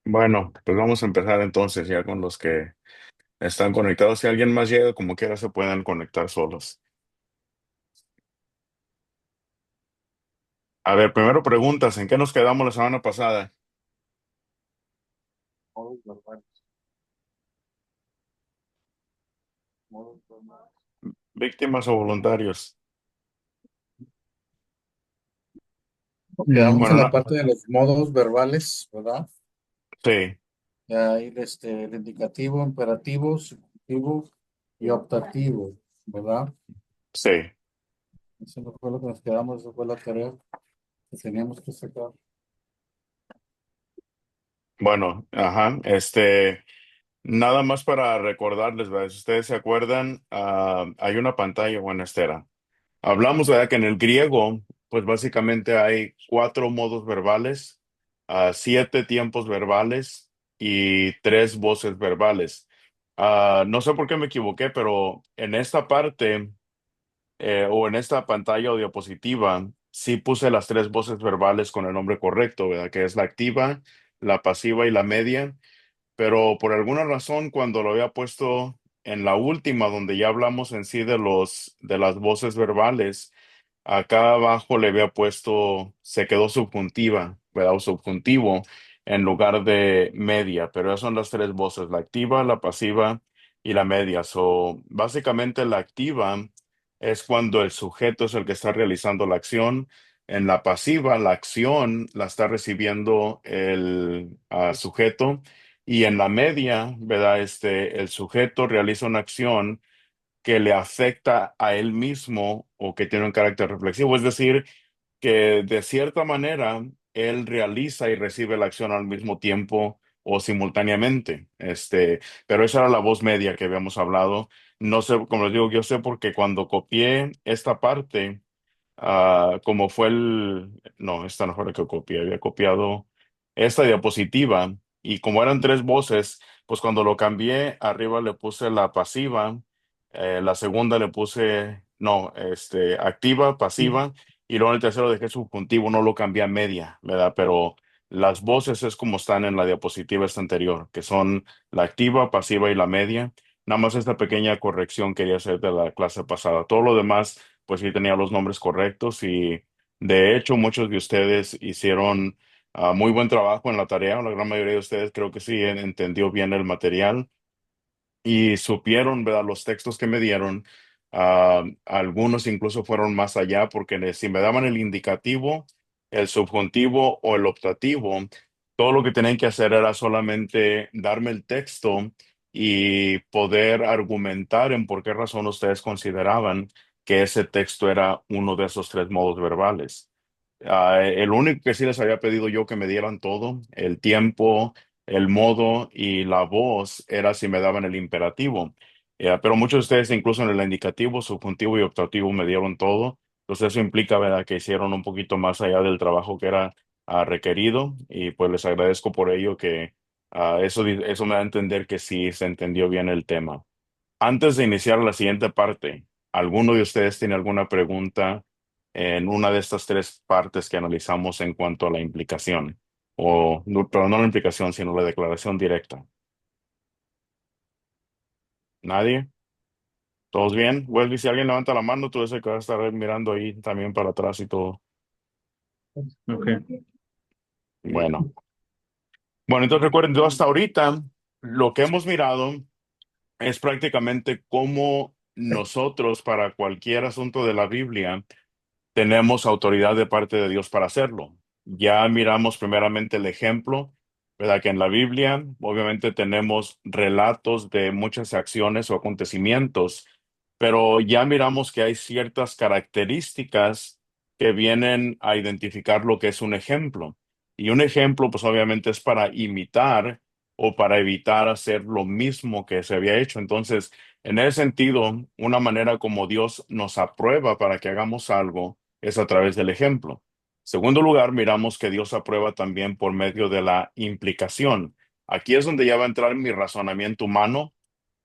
Bueno, pues vamos a empezar entonces ya con los que están conectados. Si alguien más llega, como quiera, se pueden conectar solos. A ver, primero preguntas, ¿en qué nos quedamos la semana pasada? Modos normales, modos normales. ¿Víctimas o voluntarios? Quedamos Bueno, en la no, parte de los modos verbales, ¿verdad? sí, Ya ahí el indicativo, imperativo, subjuntivo y optativo, ¿verdad? sí. Eso no fue lo que nos quedamos, eso fue la tarea que teníamos que sacar. Bueno, ajá, nada más para recordarles, ¿verdad? Si ustedes se acuerdan, hay una pantalla, bueno, Estera. Hablamos, ¿verdad? Que en el griego, pues básicamente hay cuatro modos verbales, siete tiempos verbales y tres voces verbales. No sé por qué me equivoqué, pero en esta parte o en esta pantalla o diapositiva, sí puse las tres voces verbales con el nombre correcto, ¿verdad? Que es la activa, la pasiva y la media, pero por alguna razón cuando lo había puesto en la última, donde ya hablamos en sí de de las voces verbales, acá abajo le había puesto, se quedó subjuntiva, ¿verdad? O subjuntivo en lugar de media, pero esas son las tres voces, la activa, la pasiva y la media. So, básicamente la activa es cuando el sujeto es el que está realizando la acción. En la pasiva, la acción la está recibiendo el sujeto. Y en la media, ¿verdad? El sujeto realiza una acción que le afecta a él mismo o que tiene un carácter reflexivo. Es decir, que de cierta manera él realiza y recibe la acción al mismo tiempo o simultáneamente. Pero esa era la voz media que habíamos hablado. No sé, como les digo, yo sé porque cuando copié esta parte, como fue no, esta no fue la que copié, había copiado esta diapositiva y como eran tres voces, pues cuando lo cambié, arriba le puse la pasiva, la segunda le puse, no, activa, pasiva, y luego en el tercero dejé subjuntivo, no lo cambié a media, ¿verdad? Pero las voces es como están en la diapositiva esta anterior, que son la activa, pasiva y la media. Nada más esta pequeña corrección quería hacer de la clase pasada. Todo lo demás pues sí tenía los nombres correctos y de hecho muchos de ustedes hicieron muy buen trabajo en la tarea. La gran mayoría de ustedes creo que sí entendió bien el material y supieron, ¿verdad? Los textos que me dieron. Algunos incluso fueron más allá porque si me daban el indicativo, el subjuntivo o el optativo, todo lo que tenían que hacer era solamente darme el texto y poder argumentar en por qué razón ustedes consideraban que ese texto era uno de esos tres modos verbales. El único que sí les había pedido yo que me dieran todo, el tiempo, el modo y la voz, era si me daban el imperativo. Pero muchos de ustedes, incluso en el indicativo, subjuntivo y optativo, me dieron todo. Entonces eso implica, ¿verdad?, que hicieron un poquito más allá del trabajo que era requerido y pues les agradezco por ello que eso me da a entender que sí se entendió bien el tema. Antes de iniciar la siguiente parte, ¿alguno de ustedes tiene alguna pregunta en una de estas tres partes que analizamos en cuanto a la implicación? Pero no la implicación, sino la declaración directa. ¿Nadie? ¿Todos bien? Wesley, si alguien levanta la mano, tú eres el que va a estar mirando ahí también para atrás y todo. Ok. Bueno. Bueno, entonces recuerden, yo hasta ahorita lo que hemos mirado es prácticamente cómo nosotros para cualquier asunto de la Biblia tenemos autoridad de parte de Dios para hacerlo. Ya miramos primeramente el ejemplo, ¿verdad? Que en la Biblia obviamente tenemos relatos de muchas acciones o acontecimientos, pero ya miramos que hay ciertas características que vienen a identificar lo que es un ejemplo. Y un ejemplo, pues obviamente es para imitar o para evitar hacer lo mismo que se había hecho. Entonces, en ese sentido, una manera como Dios nos aprueba para que hagamos algo es a través del ejemplo. Segundo lugar, miramos que Dios aprueba también por medio de la implicación. Aquí es donde ya va a entrar mi razonamiento humano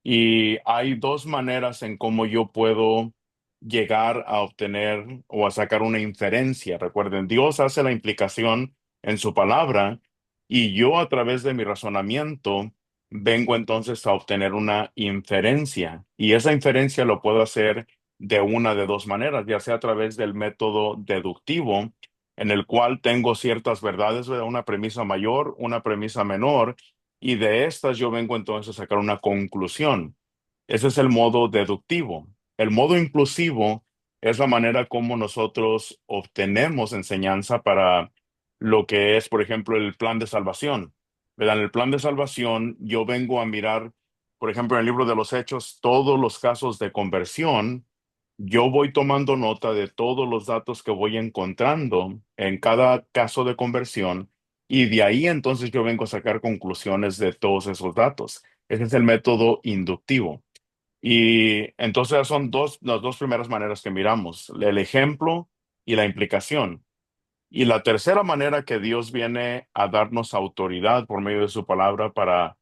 y hay dos maneras en cómo yo puedo llegar a obtener o a sacar una inferencia. Recuerden, Dios hace la implicación en su palabra y yo a través de mi razonamiento vengo entonces a obtener una inferencia y esa inferencia lo puedo hacer de una de dos maneras, ya sea a través del método deductivo en el cual tengo ciertas verdades, ¿verdad? Una premisa mayor, una premisa menor y de estas yo vengo entonces a sacar una conclusión. Ese es el modo deductivo. El modo inclusivo es la manera como nosotros obtenemos enseñanza para lo que es, por ejemplo, el plan de salvación. ¿Verdad? En el plan de salvación, yo vengo a mirar, por ejemplo, en el libro de los Hechos, todos los casos de conversión. Yo voy tomando nota de todos los datos que voy encontrando en cada caso de conversión y de ahí entonces yo vengo a sacar conclusiones de todos esos datos. Ese es el método inductivo. Y entonces son las dos primeras maneras que miramos, el ejemplo y la implicación. Y la tercera manera que Dios viene a darnos autoridad por medio de su palabra para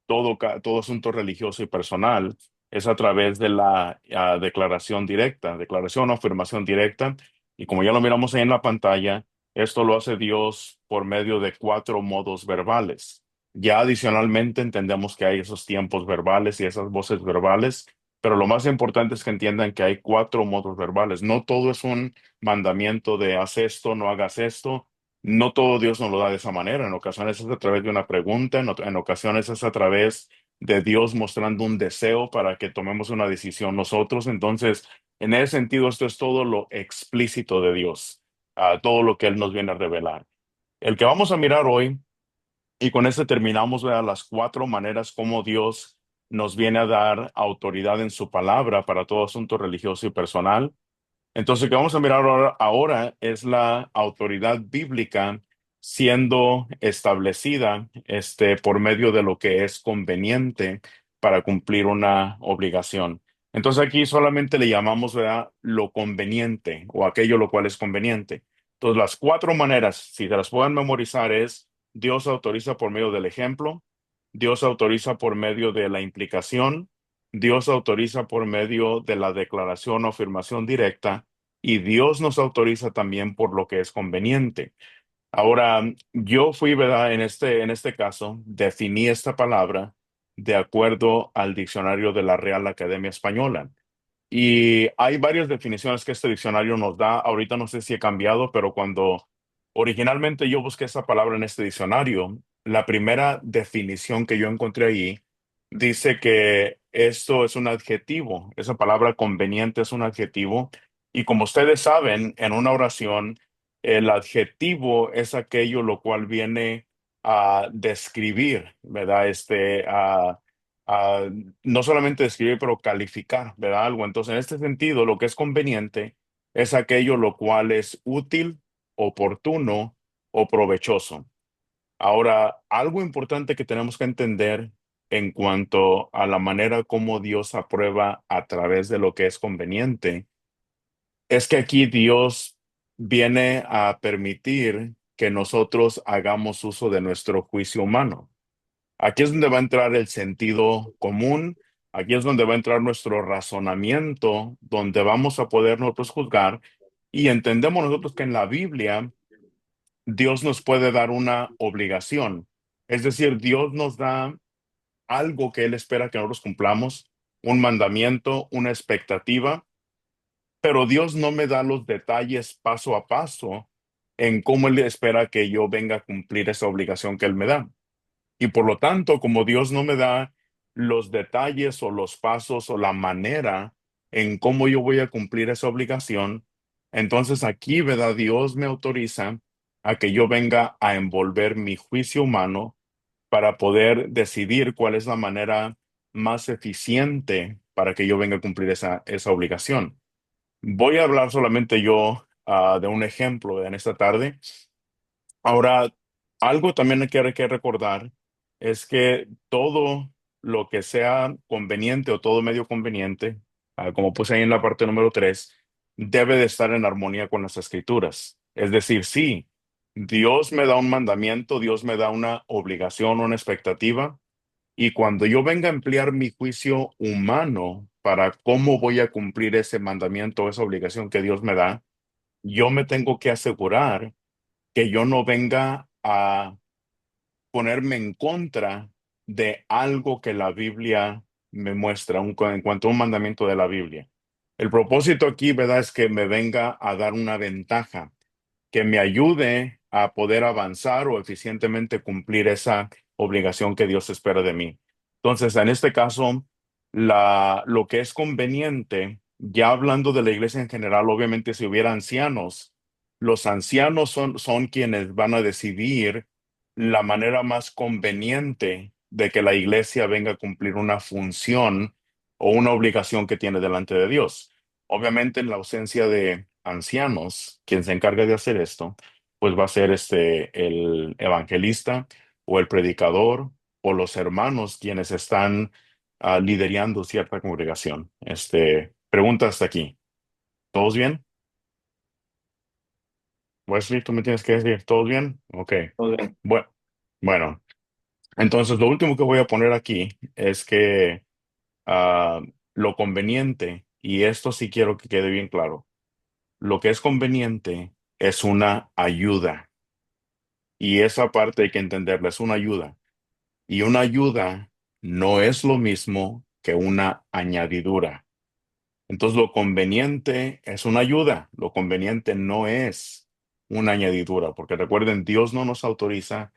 todo asunto religioso y personal es a través de la declaración directa, declaración o afirmación directa. Y como ya lo miramos ahí en la pantalla, esto lo hace Dios por medio de cuatro modos verbales. Ya adicionalmente entendemos que hay esos tiempos verbales y esas voces verbales, pero lo más importante es que entiendan que hay cuatro modos verbales. No todo es un mandamiento de haz esto, no hagas esto. No todo Dios nos lo da de esa manera. En ocasiones es a través de una pregunta, en ocasiones es a través de Dios mostrando un deseo para que tomemos una decisión nosotros. Entonces, en ese sentido, esto es todo lo explícito de Dios, todo lo que Él nos viene a revelar. El que vamos a mirar hoy, y con este terminamos, ¿verdad? Las cuatro maneras como Dios nos viene a dar autoridad en su palabra para todo asunto religioso y personal. Entonces, lo que vamos a mirar ahora es la autoridad bíblica siendo establecida por medio de lo que es conveniente para cumplir una obligación. Entonces, aquí solamente le llamamos, ¿verdad? Lo conveniente o aquello lo cual es conveniente. Entonces, las cuatro maneras, si te las pueden memorizar, es Dios autoriza por medio del ejemplo, Dios autoriza por medio de la implicación, Dios autoriza por medio de la declaración o afirmación directa y Dios nos autoriza también por lo que es conveniente. Ahora, yo fui, ¿verdad? En este caso, definí esta palabra de acuerdo al diccionario de la Real Academia Española. Y hay varias definiciones que este diccionario nos da. Ahorita no sé si he cambiado, pero cuando originalmente yo busqué esa palabra en este diccionario, la primera definición que yo encontré ahí dice que esto es un adjetivo. Esa palabra conveniente es un adjetivo. Y como ustedes saben, en una oración, el adjetivo es aquello lo cual viene a describir, ¿verdad? A no solamente describir, pero calificar, ¿verdad? Algo. Entonces, en este sentido, lo que es conveniente es aquello lo cual es útil, oportuno o provechoso. Ahora, algo importante que tenemos que entender en cuanto a la manera como Dios aprueba a través de lo que es conveniente, es que aquí Dios viene a permitir que nosotros hagamos uso de nuestro juicio humano. Aquí es donde va a entrar el sentido común, aquí es donde va a entrar nuestro razonamiento, donde vamos a poder nosotros juzgar y entendemos nosotros que en la Biblia Dios nos puede dar una obligación. Es decir, Dios nos da algo que Él espera que nosotros cumplamos, un mandamiento, una expectativa, pero Dios no me da los detalles paso a paso en cómo Él espera que yo venga a cumplir esa obligación que Él me da. Y por lo tanto, como Dios no me da los detalles o los pasos o la manera en cómo yo voy a cumplir esa obligación, entonces aquí, ¿verdad? Dios me autoriza a que yo venga a envolver mi juicio humano para poder decidir cuál es la manera más eficiente para que yo venga a cumplir esa obligación. Voy a hablar solamente yo de un ejemplo en esta tarde. Ahora, algo también que hay que recordar es que todo lo que sea conveniente o todo medio conveniente, como puse ahí en la parte número 3, debe de estar en armonía con las escrituras. Es decir, sí, Dios me da un mandamiento, Dios me da una obligación, una expectativa, y cuando yo venga a emplear mi juicio humano para cómo voy a cumplir ese mandamiento, esa obligación que Dios me da, yo me tengo que asegurar que yo no venga ponerme en contra de algo que la Biblia me muestra en cuanto a un mandamiento de la Biblia. El propósito aquí, ¿verdad?, es que me venga a dar una ventaja que me ayude a poder avanzar o eficientemente cumplir esa obligación que Dios espera de mí. Entonces, en este caso, lo que es conveniente, ya hablando de la iglesia en general, obviamente si hubiera ancianos, los ancianos son quienes van a decidir la manera más conveniente de que la iglesia venga a cumplir una función o una obligación que tiene delante de Dios. Obviamente, en la ausencia de ancianos, quien se encarga de hacer esto, pues va a ser el evangelista o el predicador o los hermanos quienes están liderando cierta congregación. Pregunta hasta aquí. ¿Todos bien? Wesley, tú me tienes que decir, ¿todos bien? Ok. Todo bien. Bueno, bueno, entonces lo último que voy a poner aquí es que ah, lo conveniente, y esto sí quiero que quede bien claro, lo que es conveniente es una ayuda. Y esa parte hay que entenderla, es una ayuda. Y una ayuda no es lo mismo que una añadidura. Entonces, lo conveniente es una ayuda, lo conveniente no es una añadidura, porque recuerden, Dios no nos autoriza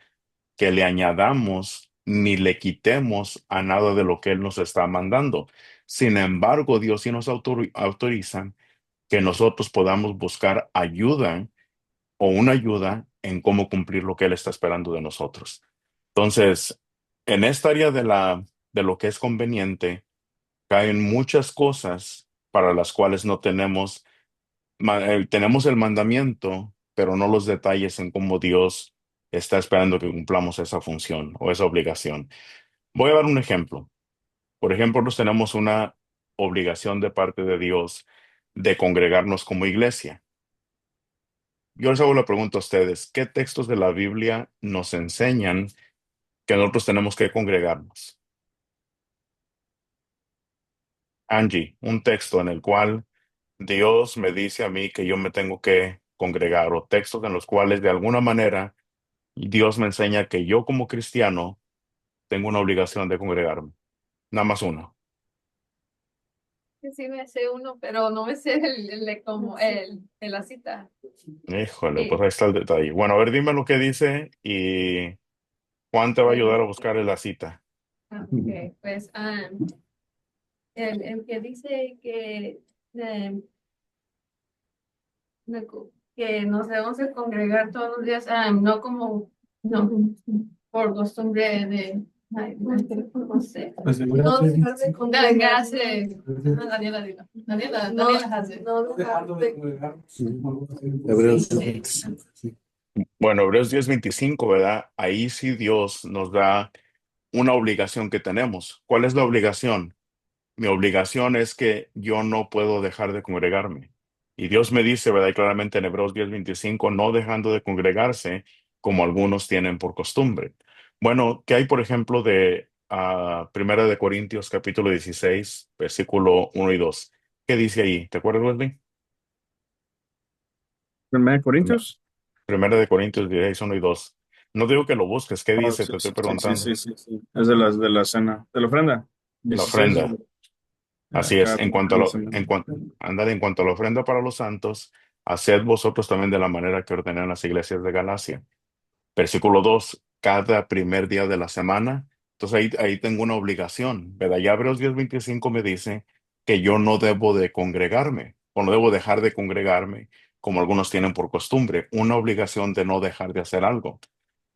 que le añadamos ni le quitemos a nada de lo que Él nos está mandando. Sin embargo, Dios sí nos autoriza que nosotros podamos buscar ayuda o una ayuda en cómo cumplir lo que Él está esperando de nosotros. Entonces, en esta área de lo que es conveniente, caen muchas cosas para las cuales no tenemos, tenemos el mandamiento, pero no los detalles en cómo Dios está esperando que cumplamos esa función o esa obligación. Voy a dar un ejemplo. Por ejemplo, nos tenemos una obligación de parte de Dios de congregarnos como iglesia. Yo les hago la pregunta a ustedes, ¿qué textos de la Biblia nos enseñan que nosotros tenemos que congregarnos? Angie, un texto en el cual Dios me dice a mí que yo me tengo que congregar, o textos en los cuales de alguna manera Dios me enseña que yo como cristiano tengo una obligación de congregarme. Nada más uno. Que sí me sé uno, pero no me sé como el la cita. Híjole, pues Sí, ahí está el detalle. Bueno, a ver, dime lo que dice y Juan te va a ayudar a buscar en la cita. ok, pues el que dice que nos debemos de congregar todos los días, no como no por costumbre ay, no sé. Pues No dejar dejar de congregarse. Daniela, Daniela hace. No dejar de Hebreos sí. 25, sí. Bueno, Hebreos 10:25, ¿verdad? Ahí sí Dios nos da una obligación que tenemos. ¿Cuál es la obligación? Mi obligación es que yo no puedo dejar de congregarme. Y Dios me dice, ¿verdad? Y claramente en Hebreos 10:25, no dejando de congregarse como algunos tienen por costumbre. Bueno, ¿qué hay, por ejemplo, de Primera de Corintios capítulo 16, versículo 1 y 2? ¿Qué dice ahí? ¿Te acuerdas, Wesley? Primera de Prime- Corintios. Primera de Corintios 16, 1 y 2. No digo que lo busques, ¿qué Oh, dice? sí, Te estoy sí, sí, sí, preguntando. sí, sí, sí. Es de la cena, de la ofrenda. La 16 ofrenda. Así es, cada en primera cuanto de a la lo, semana. ándale, en cuanto a la ofrenda para los santos, haced vosotros también de la manera que ordenan las iglesias de Galacia. Versículo 2, cada primer día de la semana. Entonces ahí tengo una obligación, ¿verdad? Ya Hebreos 10:25 me dice que yo no debo de congregarme, o no debo dejar de congregarme, como algunos tienen por costumbre, una obligación de no dejar de hacer algo.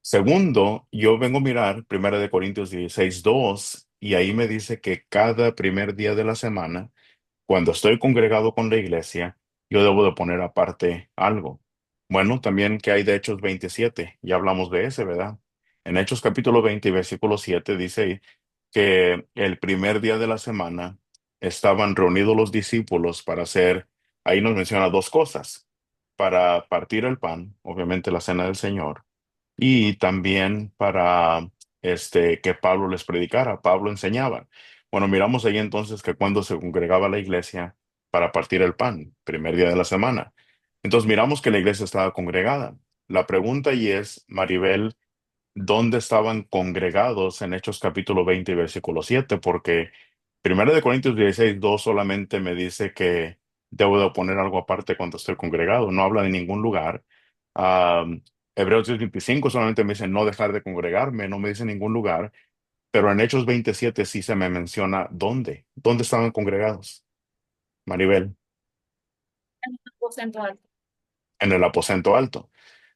Segundo, yo vengo a mirar Primera de Corintios 16:2 y ahí me dice que cada primer día de la semana, cuando estoy congregado con la iglesia, yo debo de poner aparte algo. Bueno, también que hay de Hechos 27, ya hablamos de ese, ¿verdad? En Hechos capítulo 20 y versículo 7 dice ahí que el primer día de la semana estaban reunidos los discípulos para hacer, ahí nos menciona dos cosas, para partir el pan, obviamente la cena del Señor, y también para que Pablo les predicara, Pablo enseñaba. Bueno, miramos ahí entonces que cuando se congregaba la iglesia para partir el pan, primer día de la semana. Entonces miramos que la iglesia estaba congregada. La pregunta ahí es, Maribel, dónde estaban congregados en Hechos capítulo 20 y versículo 7, porque 1 Corintios 16:2 solamente me dice que debo de poner algo aparte cuando estoy congregado, no habla de ningún lugar. Ah, Hebreos 10:25 solamente me dice no dejar de congregarme, no me dice ningún lugar, pero en Hechos 27 sí se me menciona dónde estaban congregados, Maribel, Porcentaje. en el aposento alto.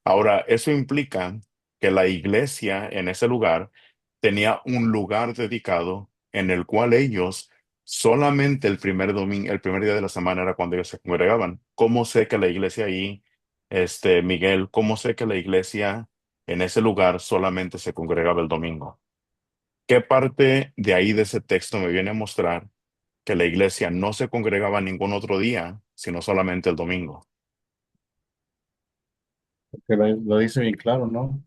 Ahora, eso implica que la iglesia en ese lugar tenía un lugar dedicado en el cual ellos solamente el primer domingo, el primer día de la semana era cuando ellos se congregaban. ¿Cómo sé que la iglesia ahí, Miguel, cómo sé que la iglesia en ese lugar solamente se congregaba el domingo? ¿Qué parte de ahí de ese texto me viene a mostrar que la iglesia no se congregaba ningún otro día, sino solamente el domingo? Porque lo dice bien claro, ¿no?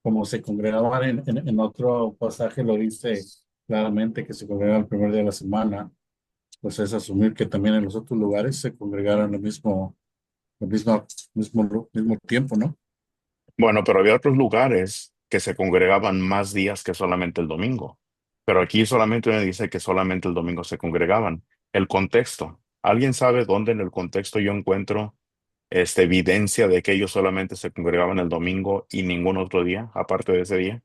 Como se congregaban en otro pasaje, lo dice claramente que se congregaban el primer día de la semana, pues es asumir que también en los otros lugares se congregaron el mismo tiempo, ¿no? Bueno, pero había otros lugares que se congregaban más días que solamente el domingo. Pero aquí solamente me dice que solamente el domingo se congregaban. El contexto. ¿Alguien sabe dónde en el contexto yo encuentro esta evidencia de que ellos solamente se congregaban el domingo y ningún otro día, aparte de ese día?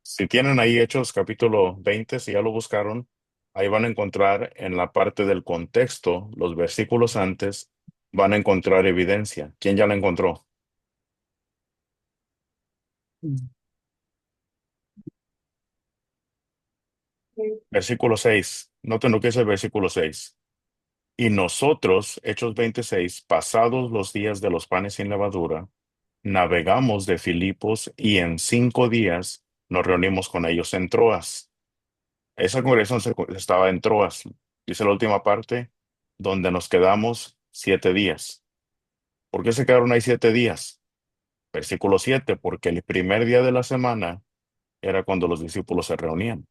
Si tienen ahí Hechos capítulo 20, si ya lo buscaron, ahí van a encontrar en la parte del contexto, los versículos antes, van a encontrar evidencia. ¿Quién ya la encontró? Versículo 6. Noten lo que es el versículo 6. Y nosotros, Hechos 26, pasados los días de los panes sin levadura, navegamos de Filipos y en 5 días nos reunimos con ellos en Troas. Esa congregación estaba en Troas. Dice la última parte, donde nos quedamos 7 días. ¿Por qué se quedaron ahí 7 días? Versículo 7, porque el primer día de la semana era cuando los discípulos se reunían.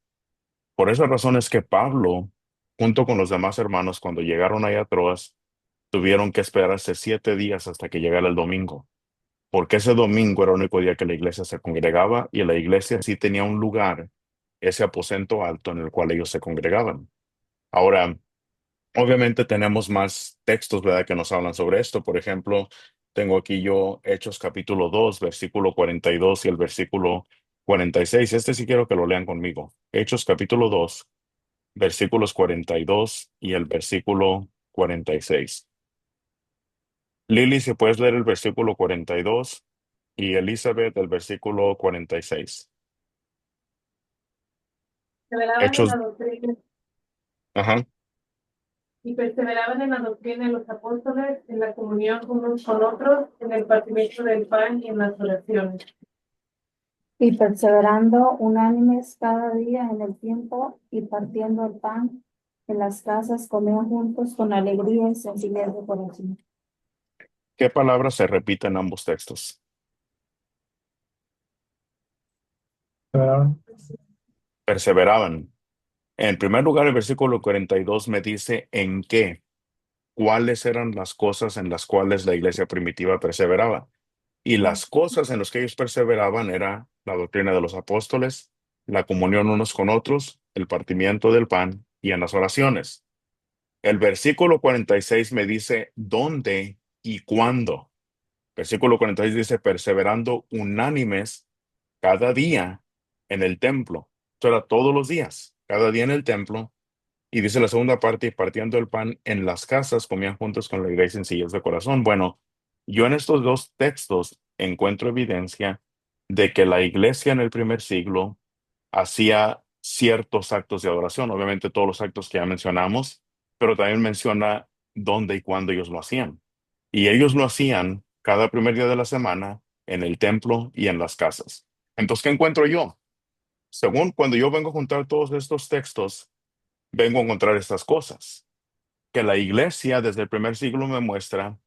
Por esa razón es que Pablo, junto con los demás hermanos, cuando llegaron allá a Troas, tuvieron que esperarse 7 días hasta que llegara el domingo, porque ese domingo era el único día que la iglesia se congregaba y la iglesia sí tenía un lugar, ese aposento alto en el cual ellos se congregaban. Ahora, obviamente tenemos más textos, ¿verdad?, que nos hablan sobre esto. Por ejemplo, tengo aquí yo Hechos capítulo 2, versículo 42 y el versículo 46. Este sí quiero que lo lean conmigo. Hechos capítulo 2, versículos 42 y el versículo 46. Lili, si puedes leer el versículo 42 y Elizabeth el versículo 46. Perseveraban en la Hechos, doctrina ajá. y perseveraban en la doctrina de los apóstoles, en la comunión unos con otros, en el partimiento del pan y en las oraciones. Y perseverando unánimes cada día en el tiempo y partiendo el pan en las casas, comían juntos con alegría y sencillez de corazón. ¿Qué palabras se repiten en ambos textos? Ah, Perseveraban. En primer lugar, el versículo 42 me dice en qué, cuáles eran las cosas en las cuales la iglesia primitiva perseveraba. Y las cosas en las que ellos perseveraban era la doctrina de los apóstoles, la comunión unos con otros, el partimiento del pan y en las oraciones. El versículo 46 me dice dónde y cuándo. Versículo 46 dice perseverando unánimes cada día en el templo. Esto era todos los días, cada día en el templo. Y dice la segunda parte, y partiendo el pan en las casas, comían juntos con la iglesia sencillos de corazón. Bueno, yo en estos dos textos encuentro evidencia de que la iglesia en el primer siglo hacía ciertos actos de adoración, obviamente todos los actos que ya mencionamos, pero también menciona dónde y cuándo ellos lo hacían. Y ellos lo hacían cada primer día de la semana en el templo y en las casas. Entonces, ¿qué encuentro yo? Según cuando yo vengo a juntar todos estos textos, vengo a encontrar estas cosas, que la iglesia desde el primer siglo me muestra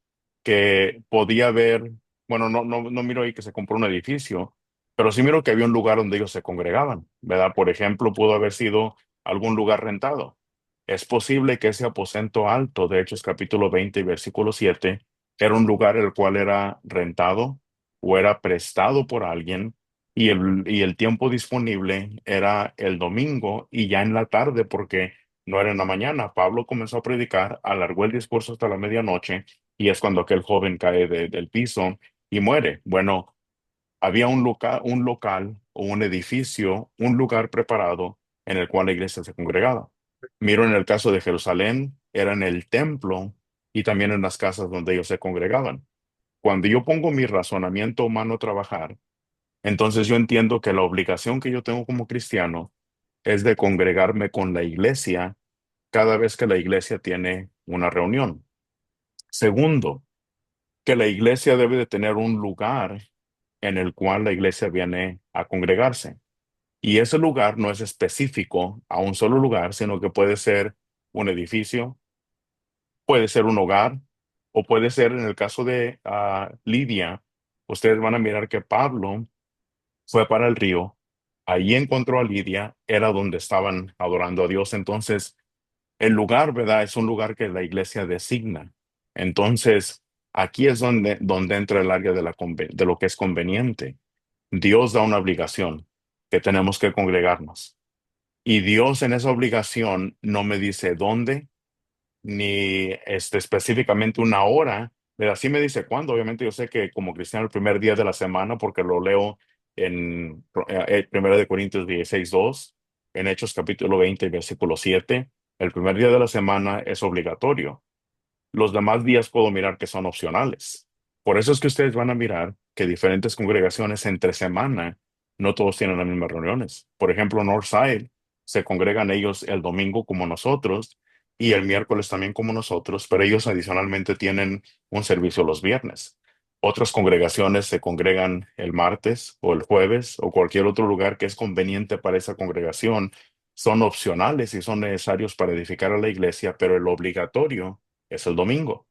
que podía haber, bueno, no miro ahí que se compró un edificio, pero sí miro que había un lugar donde ellos se congregaban, ¿verdad? Por ejemplo, pudo haber sido algún lugar rentado. Es posible que ese aposento alto de Hechos capítulo 20 y versículo 7 Era un lugar el cual era rentado o era prestado por alguien y el tiempo disponible era el domingo y ya en la tarde porque no era en la mañana. Pablo comenzó a predicar, alargó el discurso hasta la medianoche y es cuando aquel joven cae del piso y muere. Bueno, había un local o un edificio, un lugar preparado en el cual la iglesia se congregaba. Miro en el caso de Jerusalén, era en el templo y también en las casas donde ellos se congregaban. Cuando yo pongo mi razonamiento humano a trabajar, entonces yo entiendo que la obligación que yo tengo como cristiano es de congregarme con la iglesia cada vez que la iglesia tiene una reunión. Segundo, que la iglesia debe de tener un lugar en el cual la iglesia viene a congregarse. Y ese lugar no es específico a un solo lugar, sino que puede ser un edificio, puede ser un hogar, o puede ser en el caso de Lidia. Ustedes van a mirar que Pablo fue para el río, ahí encontró a Lidia, era donde estaban adorando a Dios. Entonces, el lugar, ¿verdad? Es un lugar que la iglesia designa. Entonces, aquí es donde entra el área de lo que es conveniente. Dios da una obligación que tenemos que congregarnos. Y Dios en esa obligación no me dice dónde, ni específicamente una hora, pero así me dice cuándo. Obviamente yo sé que como cristiano el primer día de la semana, porque lo leo en 1 de Corintios 16:2, en Hechos capítulo 20, versículo 7, el primer día de la semana es obligatorio. Los demás días puedo mirar que son opcionales. Por eso es que ustedes van a mirar que diferentes congregaciones entre semana, no todos tienen las mismas reuniones. Por ejemplo, Northside se congregan ellos el domingo como nosotros y el miércoles también como nosotros, pero ellos adicionalmente tienen un servicio los viernes. Otras congregaciones se congregan el martes o el jueves o cualquier otro lugar que es conveniente para esa congregación. Son opcionales y son necesarios para edificar a la iglesia, pero el obligatorio es el domingo.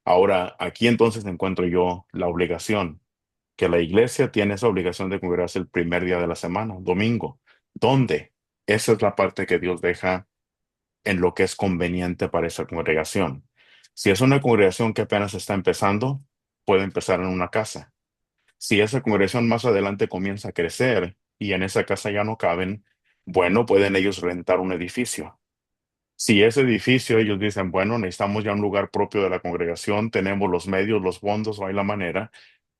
Ahora, aquí entonces encuentro yo la obligación, que la iglesia tiene esa obligación de congregarse el primer día de la semana, domingo. ¿Dónde? Esa es la parte que Dios deja en lo que es conveniente para esa congregación. Si es una congregación que apenas está empezando, puede empezar en una casa. Si esa congregación más adelante comienza a crecer y en esa casa ya no caben, bueno, pueden ellos rentar un edificio. Si ese edificio ellos dicen, bueno, necesitamos ya un lugar propio de la congregación, tenemos los medios, los fondos, no hay la manera,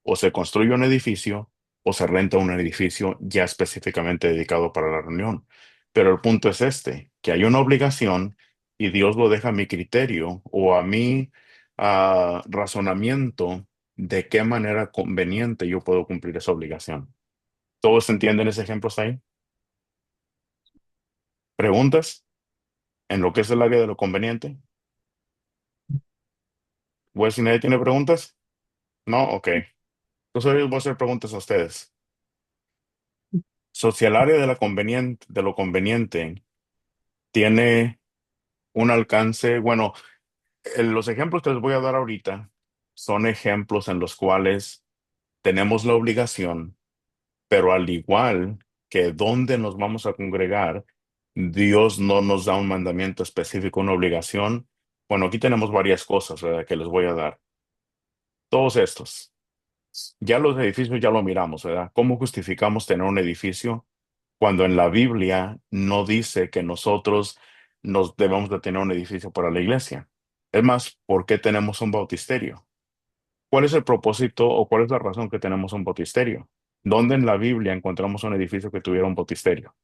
o se construye un edificio o se renta un edificio ya específicamente dedicado para la reunión. Pero el punto es este, que hay una obligación y Dios lo deja a mi criterio o a mi razonamiento de qué manera conveniente yo puedo cumplir esa obligación. ¿Todos entienden ese ejemplo hasta ahí? ¿Preguntas en lo que es el área de lo conveniente? Pues si nadie tiene preguntas. No, ok. Entonces hoy les voy a hacer preguntas a ustedes. Si el área de lo conveniente tiene un alcance, bueno, los ejemplos que les voy a dar ahorita son ejemplos en los cuales tenemos la obligación, pero al igual que dónde nos vamos a congregar, Dios no nos da un mandamiento específico, una obligación. Bueno, aquí tenemos varias cosas, ¿verdad?, que les voy a dar. Todos estos. Ya los edificios ya lo miramos, ¿verdad? ¿Cómo justificamos tener un edificio cuando en la Biblia no dice que nosotros nos debemos de tener un edificio para la iglesia? Es más, ¿por qué tenemos un bautisterio? ¿Cuál es el propósito o cuál es la razón que tenemos un bautisterio? ¿Dónde en la Biblia encontramos un edificio que tuviera un bautisterio?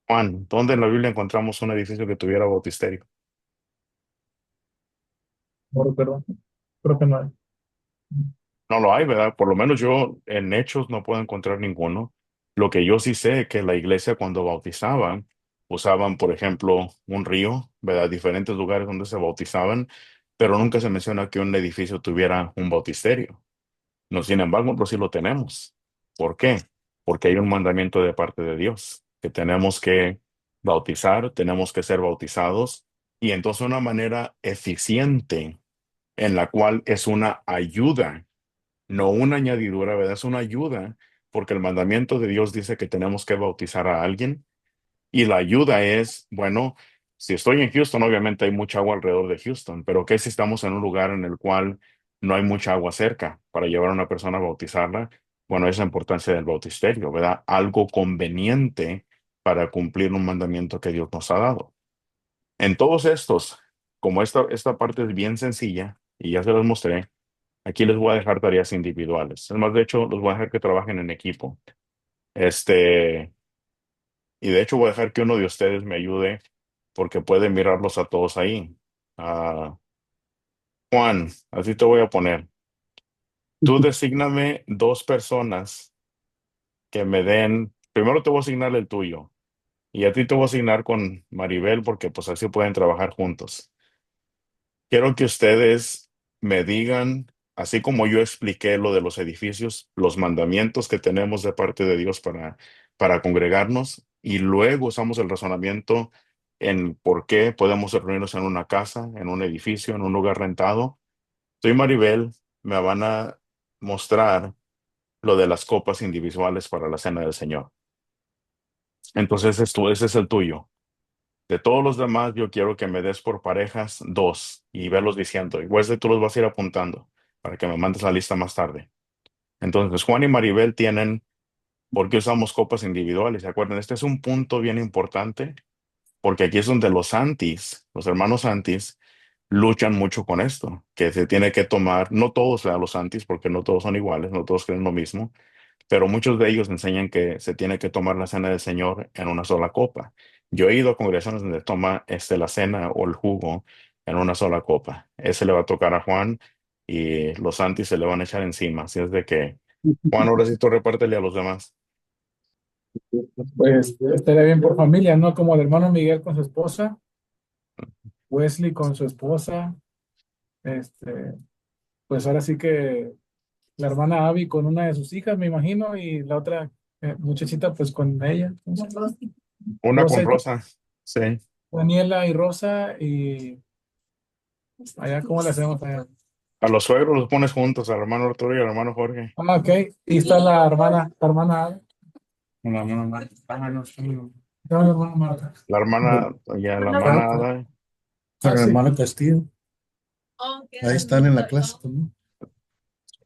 Juan, ¿dónde en la Biblia encontramos un edificio que tuviera bautisterio? Bueno, pero creo que no hay. No lo hay, ¿verdad? Por lo menos yo en Hechos no puedo encontrar ninguno. Lo que yo sí sé es que la iglesia cuando bautizaban, usaban, por ejemplo, un río, ¿verdad? Diferentes lugares donde se bautizaban, pero nunca se menciona que un edificio tuviera un bautisterio. No, sin embargo, nosotros sí lo tenemos. ¿Por qué? Porque hay un mandamiento de parte de Dios, que tenemos que bautizar, tenemos que ser bautizados, y entonces una manera eficiente en la cual es una ayuda, no una añadidura, ¿verdad? Es una ayuda, porque el mandamiento de Dios dice que tenemos que bautizar a alguien y la ayuda es, bueno, Si estoy en Houston, obviamente hay mucha agua alrededor de Houston, pero ¿qué si estamos en un lugar en el cual no hay mucha agua cerca para llevar a una persona a bautizarla? Bueno, es la importancia del bautisterio, ¿verdad? Algo conveniente para cumplir un mandamiento que Dios nos ha dado. En todos estos, como esta parte es bien sencilla y ya se las mostré, aquí les voy a dejar tareas individuales. Es más, de hecho, los voy a dejar que trabajen en equipo. Este, y de hecho voy a dejar que uno de ustedes me ayude porque puede mirarlos a todos ahí. Ah, Juan, así te voy a poner. Tú desígname dos personas que me den, primero te voy a asignar el tuyo y a ti te voy a asignar con Maribel porque pues así pueden trabajar juntos. Quiero que ustedes me digan, así como yo expliqué lo de los edificios, los mandamientos que tenemos de parte de Dios para congregarnos y luego usamos el razonamiento en por qué podemos reunirnos en una casa, en un edificio, en un lugar rentado. Tú y Maribel me van a mostrar lo de las copas individuales para la cena del Señor. Entonces, ese es el tuyo. De todos los demás, yo quiero que me des por parejas dos y verlos diciendo. Y Wesley, tú los vas a ir apuntando para que me mandes la lista más tarde. Entonces, Juan y Maribel tienen, ¿por qué usamos copas individuales? ¿Se acuerdan? Este es un punto bien importante porque aquí es donde los Santis, los hermanos Santis, luchan mucho con esto, que se tiene que tomar, no todos, ¿verdad? Los Santis, porque no todos son iguales, no todos creen lo mismo, pero muchos de ellos enseñan que se tiene que tomar la cena del Señor en una sola copa. Yo he ido a congregaciones donde toma la cena o el jugo en una sola copa. Ese le va a tocar a Juan y los santis se le van a echar encima. Así es de que, Juan, ahora sí tú repártele a los demás. Pues estaría bien por familia, ¿no? Como el hermano Miguel con su esposa, Wesley con su esposa, este, pues ahora sí que la hermana Abby con una de sus hijas, me imagino, y la otra muchachita pues con ella. Una Rosa con y Rosa. Sí. Daniela y Rosa, y allá, ¿cómo le hacemos allá? A los suegros los pones juntos, al hermano Arturo y al hermano Jorge. Ah, ok, y está la hermana Abby, Una mano más. Ah, no, sí, no. está la hermana Marta. La hermana, ya la hermana Ada. Con el sí. hermano Castillo. Ahí están en la clase también.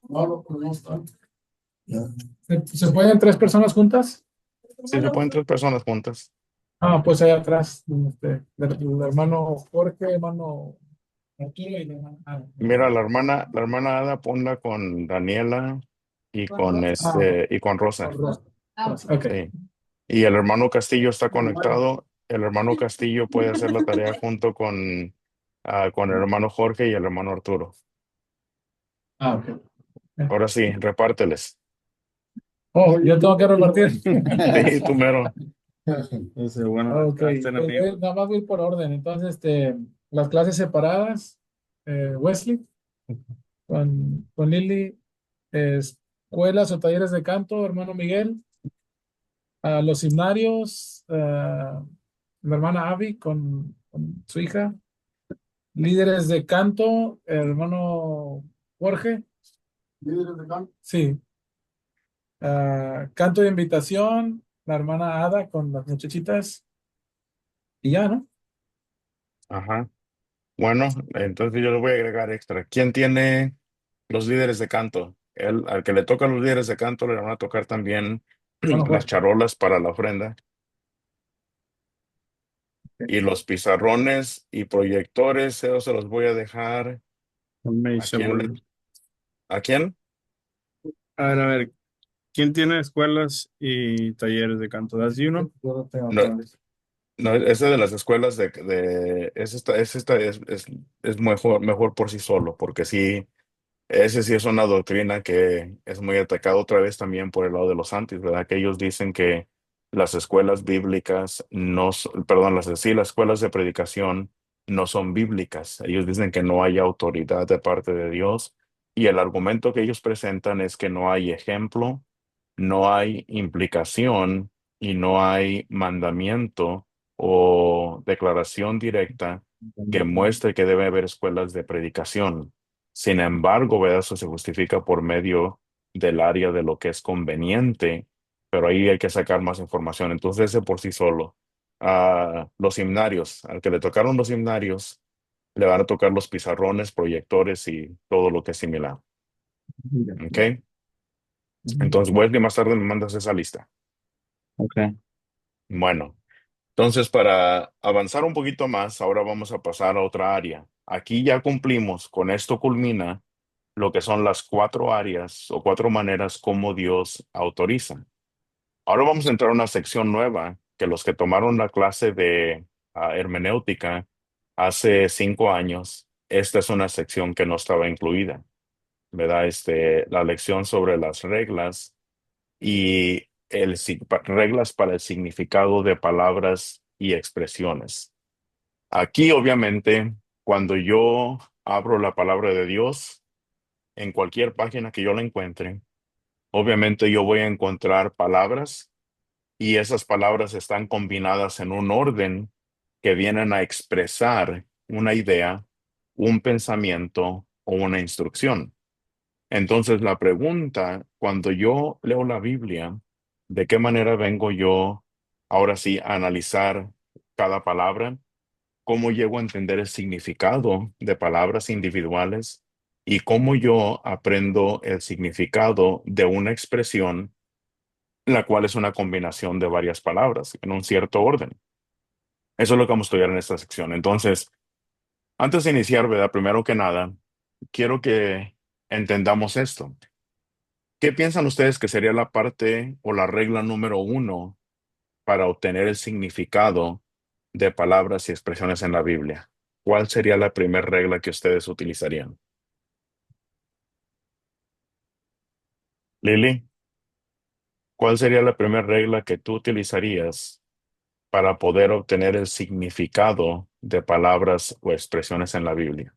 No, pues no está. Ya. ¿Se pueden tres personas juntas? Sí, se pueden tres personas juntas. Ah, pues allá atrás, el hermano Jorge, hermano Arturo y la hermana Ana. Mira, la hermana Ada ponla con Daniela y con Ah, y con Rosa. Rosa. Ok. Sí. Y el hermano Castillo está conectado. El hermano Castillo puede hacer la tarea junto con el hermano Jorge y el hermano Arturo. Ah, ok. Ahora sí, repárteles. Oh, yo tengo que repartir. Sí, tú mero. Ese, bueno, Ok, hasta pues nada más voy por orden. Entonces, las clases separadas, Wesley, con Lily, escuelas o talleres de canto, hermano Miguel, los himnarios, la hermana Abby con su hija, líderes de canto, hermano Jorge. ¿Líderes de canto? Sí. Canto de invitación, la hermana Ada con las muchachitas, y ya, ¿no? Ajá. Bueno, entonces yo le voy a agregar extra. ¿Quién tiene los líderes de canto? Al que le tocan los líderes de canto le van a tocar también Bueno, las Jorge. charolas para la ofrenda y los pizarrones y proyectores. Eso se los voy a dejar. Me ¿A dice, quién? bueno. ¿A quién? A ver, ¿quién tiene escuelas y talleres de canto? ¿Das y uno? Yo lo tengo No, acá. no, ese de las escuelas es mejor por sí solo, porque sí. Ese sí es una doctrina que es muy atacada otra vez también por el lado de los antis, ¿verdad? Que ellos dicen que las escuelas bíblicas no, perdón, sí, las escuelas de predicación no son bíblicas. Ellos dicen que no hay autoridad de parte de Dios y el argumento que ellos presentan es que no hay ejemplo, no hay implicación y no hay mandamiento o declaración directa que muestre que debe haber escuelas de predicación. Sin embargo, ¿verdad? Eso se justifica por medio del área de lo que es conveniente, pero ahí hay que sacar más información. Entonces, ese por sí solo. los himnarios. Al que le tocaron los himnarios, le van a tocar los pizarrones, proyectores y todo lo que es similar. ¿Ok? Entonces, Wesley, más tarde me mandas esa lista. Ok. Bueno, entonces para avanzar un poquito más, ahora vamos a pasar a otra área. Aquí ya cumplimos, con esto culmina lo que son las 4 áreas o 4 maneras como Dios autoriza. Ahora vamos a entrar a una sección nueva que los que tomaron la clase de hermenéutica hace 5 años, esta es una sección que no estaba incluida, ¿verdad? La lección sobre las reglas y reglas para el significado de palabras y expresiones. Aquí, obviamente, cuando yo abro la palabra de Dios, en cualquier página que yo la encuentre, obviamente yo voy a encontrar palabras y esas palabras están combinadas en un orden que vienen a expresar una idea, un pensamiento o una instrucción. Entonces, la pregunta, cuando yo leo la Biblia, ¿de qué manera vengo yo ahora sí a analizar cada palabra? ¿Cómo llego a entender el significado de palabras individuales? ¿Y cómo yo aprendo el significado de una expresión, la cual es una combinación de varias palabras en un cierto orden? Eso es lo que vamos a estudiar en esta sección. Entonces, antes de iniciar, ¿verdad? Primero que nada, quiero que entendamos esto. ¿Qué piensan ustedes que sería la parte o la regla número 1 para obtener el significado de palabras y expresiones en la Biblia? ¿Cuál sería la primera regla que ustedes utilizarían? Lily, ¿cuál sería la primera regla que tú utilizarías para poder obtener el significado de palabras o expresiones en la Biblia?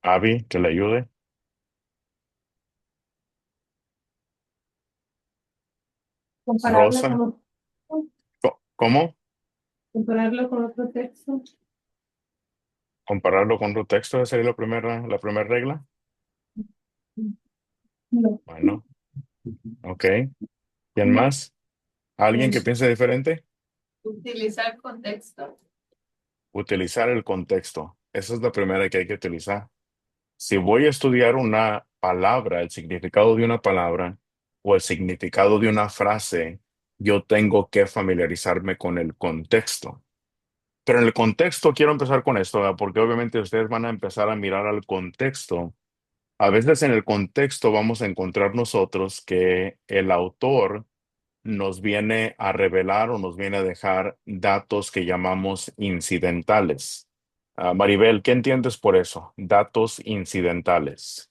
Abby, que le ayude. Compararlo Rosa, con, ¿cómo? compararlo con otro texto. Compararlo con otro texto, ¿esa sería la primera regla? No. Bueno, ok. ¿Quién más? ¿Alguien que piense diferente? Utilizar contexto. Utilizar el contexto. Esa es la primera que hay que utilizar. Si voy a estudiar una palabra, el significado de una palabra o el significado de una frase, yo tengo que familiarizarme con el contexto. Pero en el contexto quiero empezar con esto, ¿verdad? Porque obviamente ustedes van a empezar a mirar al contexto. A veces en el contexto vamos a encontrar nosotros que el autor nos viene a revelar o nos viene a dejar datos que llamamos incidentales. Maribel, ¿qué entiendes por eso? Datos incidentales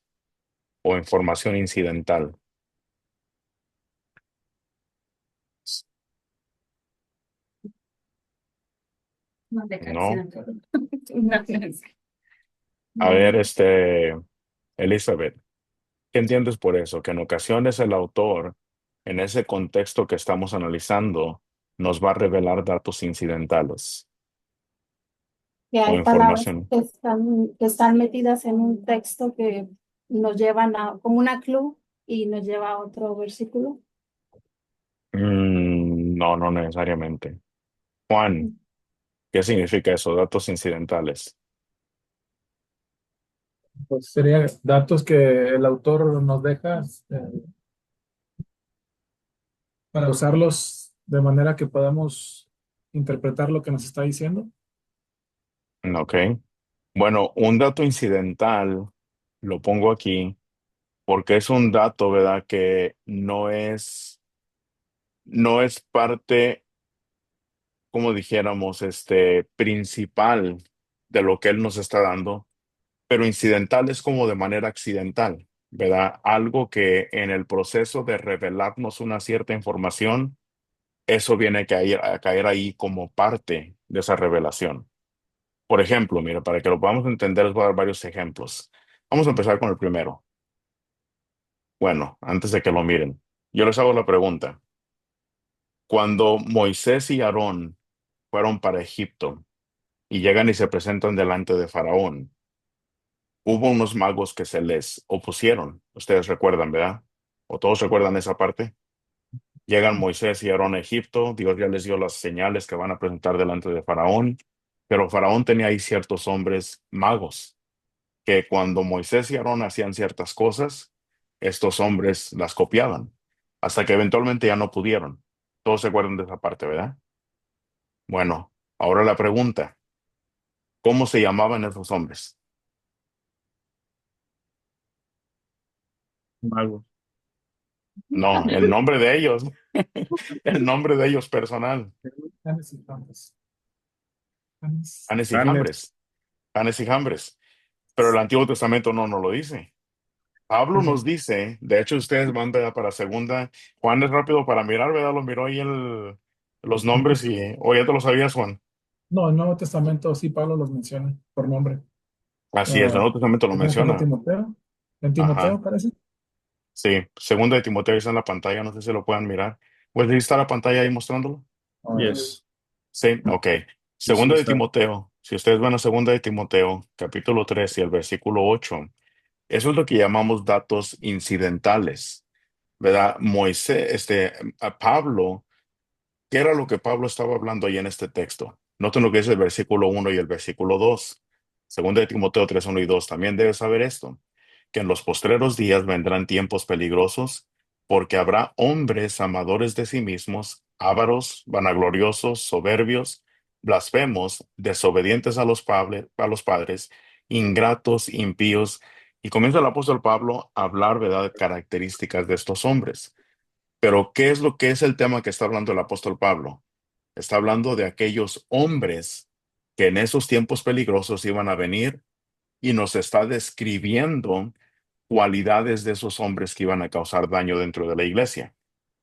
o información incidental. No, de ¿No? canción. No, A ver, no. Elizabeth, ¿qué entiendes por eso? Que en ocasiones el autor, en ese contexto que estamos analizando, nos va a revelar datos incidentales Que o hay palabras información. que están metidas en un texto que nos llevan a, como una clue y nos lleva a otro versículo. No, no necesariamente. Juan, ¿qué significa eso? Datos incidentales. Pues serían datos que el autor nos deja para usarlos de manera que podamos interpretar lo que nos está diciendo. Ok. Bueno, un dato incidental lo pongo aquí porque es un dato, ¿verdad? Que no es parte, como dijéramos, principal de lo que él nos está dando, pero incidental es como de manera accidental, ¿verdad? Algo que en el proceso de revelarnos una cierta información, eso viene a caer ahí como parte de esa revelación. Por ejemplo, mira, para que lo podamos entender, les voy a dar varios ejemplos. Vamos a empezar con el primero. Bueno, antes de que lo miren, yo les hago la pregunta. Cuando Moisés y Aarón fueron para Egipto y llegan y se presentan delante de Faraón, hubo unos magos que se les opusieron. Ustedes recuerdan, ¿verdad? ¿O todos recuerdan esa parte? Llegan Moisés y Aarón a Egipto, Dios ya les dio las señales que van a presentar delante de Faraón, pero Faraón tenía ahí ciertos hombres magos, que cuando Moisés y Aarón hacían ciertas cosas, estos hombres las copiaban, hasta que eventualmente ya no pudieron. Todos se acuerdan de esa parte, ¿verdad? Bueno, ahora la pregunta, ¿cómo se llamaban esos hombres? Mago. No, el nombre de ellos, el nombre de ellos personal, Janes y Jambres. Janes. Janes y Janes. Jambres, Janes y Jambres. Pero el Antiguo Testamento no nos lo dice. Pablo nos dice, de hecho ustedes van ¿verdad? Para segunda, Juan es rápido para mirar, ¿verdad? Lo miró ahí los nombres o ya te lo sabías, Juan. No, el Nuevo Testamento sí, Pablo los menciona por nombre. Así es, el Ah, Nuevo Testamento lo Primera carta a menciona. Timoteo. En Ajá, Timoteo parece. sí. Segunda de Timoteo está en la pantalla, no sé si lo puedan mirar. ¿Puedes está la pantalla ahí mostrándolo? A ver. Yes. Sí, ok. Sí, sí Segunda de está. Timoteo, si ustedes van a Segunda de Timoteo, capítulo 3 y el versículo 8, eso es lo que llamamos datos incidentales, ¿verdad? A Pablo. ¿Qué era lo que Pablo estaba hablando ahí en este texto? Noten lo que es el versículo 1 y el versículo 2. Segunda de Timoteo 3, 1 y 2. También debes saber esto, que en los postreros días vendrán tiempos peligrosos, porque habrá hombres amadores de sí mismos, ávaros, vanagloriosos, soberbios, blasfemos, desobedientes a los padres, ingratos, impíos. Y comienza el apóstol Pablo a hablar, ¿verdad?, de características de estos hombres. Pero, ¿qué es lo que es el tema que está hablando el apóstol Pablo? Está hablando de aquellos hombres que en esos tiempos peligrosos iban a venir y nos está describiendo cualidades de esos hombres que iban a causar daño dentro de la iglesia.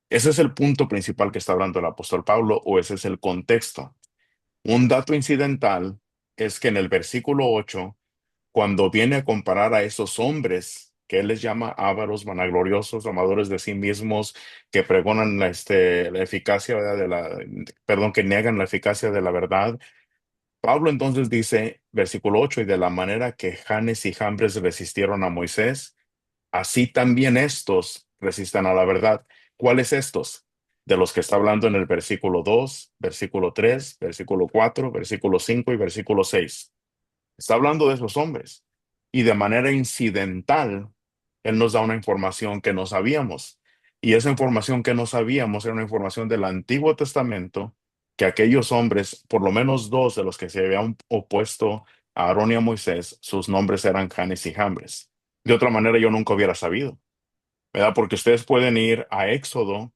Ese es el punto principal que está hablando el apóstol Pablo, o ese es el contexto. Un dato incidental es que en el versículo 8 cuando viene a comparar a esos hombres que él les llama ávaros, vanagloriosos, amadores de sí mismos, que pregonan la eficacia, ¿verdad? Perdón, que niegan la eficacia de la verdad. Pablo entonces dice, versículo 8 y de la manera que Janes y Jambres resistieron a Moisés, así también estos resistan a la verdad. ¿Cuáles estos? De los que está hablando en el versículo 2, versículo 3, versículo 4, versículo 5 y versículo 6. Está hablando de esos hombres. Y de manera incidental, Él nos da una información que no sabíamos. Y esa información que no sabíamos era una información del Antiguo Testamento, que aquellos hombres, por lo menos dos de los que se habían opuesto a Aarón y a Moisés, sus nombres eran Janes y Jambres. De otra manera, yo nunca hubiera sabido, ¿verdad? Porque ustedes pueden ir a Éxodo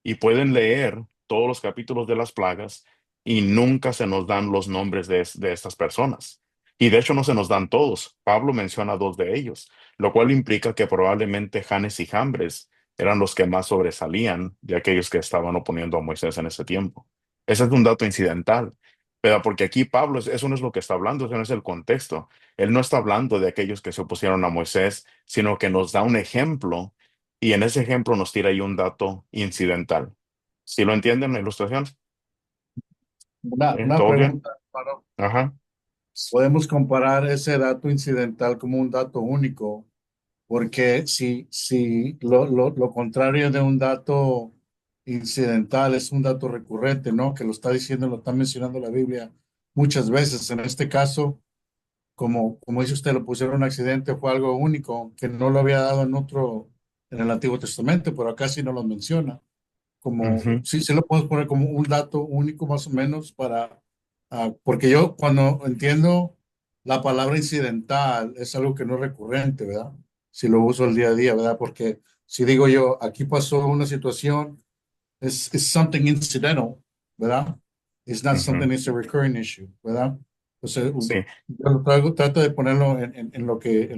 y pueden leer todos los capítulos de las plagas y nunca se nos dan los nombres de estas personas. Y de hecho no se nos dan todos. Pablo menciona dos de ellos, lo cual implica que probablemente Janes y Jambres eran los que más sobresalían de aquellos que estaban oponiendo a Moisés en ese tiempo. Ese es un dato incidental, pero porque aquí Pablo, eso no es lo que está hablando, eso no es el contexto. Él no está hablando de aquellos que se opusieron a Moisés, sino que nos da un ejemplo y en ese ejemplo nos tira ahí un dato incidental. ¿Sí lo entienden la ilustración? ¿Sí? Una ¿Todo bien? pregunta, Pablo. Ajá. Podemos comparar ese dato incidental como un dato único, porque si lo contrario de un dato incidental es un dato recurrente, ¿no? Que lo está diciendo, lo está mencionando la Biblia muchas veces. En este caso, como dice usted, lo pusieron en un accidente, fue algo único, que no lo había dado en el Antiguo Testamento, pero acá sí no lo menciona. Como, Ujú, sí, sí lo podemos poner como un dato único más o menos porque yo cuando entiendo la palabra incidental es algo que no es recurrente, ¿verdad? Si lo uso el día a día, ¿verdad? Porque si digo yo, aquí pasó una situación, es something incidental, ¿verdad? It's not ujú. something, it's a recurring issue, ¿verdad? Entonces, Sí, yo trato de ponerlo en lo que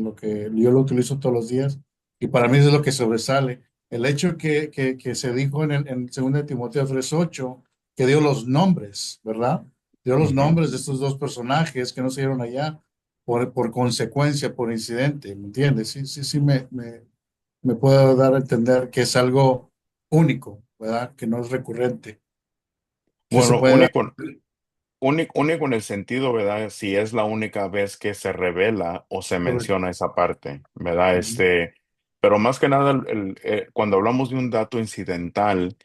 yo lo utilizo todos los días y para mí eso es lo que sobresale. El hecho que se dijo en 2 Timoteo 3:8, que dio los nombres, ¿verdad? Dio los ujú. nombres de estos dos personajes que no se dieron allá por consecuencia, por incidente, ¿me entiendes? Sí, sí, sí, me puedo dar a entender que es algo único, ¿verdad? Que no es recurrente, que se Bueno, puede dar. único en el sentido, ¿verdad? Si es la única vez que se revela o se Correcto. menciona esa parte, ¿verdad? Ujú. Pero más que nada, cuando hablamos de un dato incidental,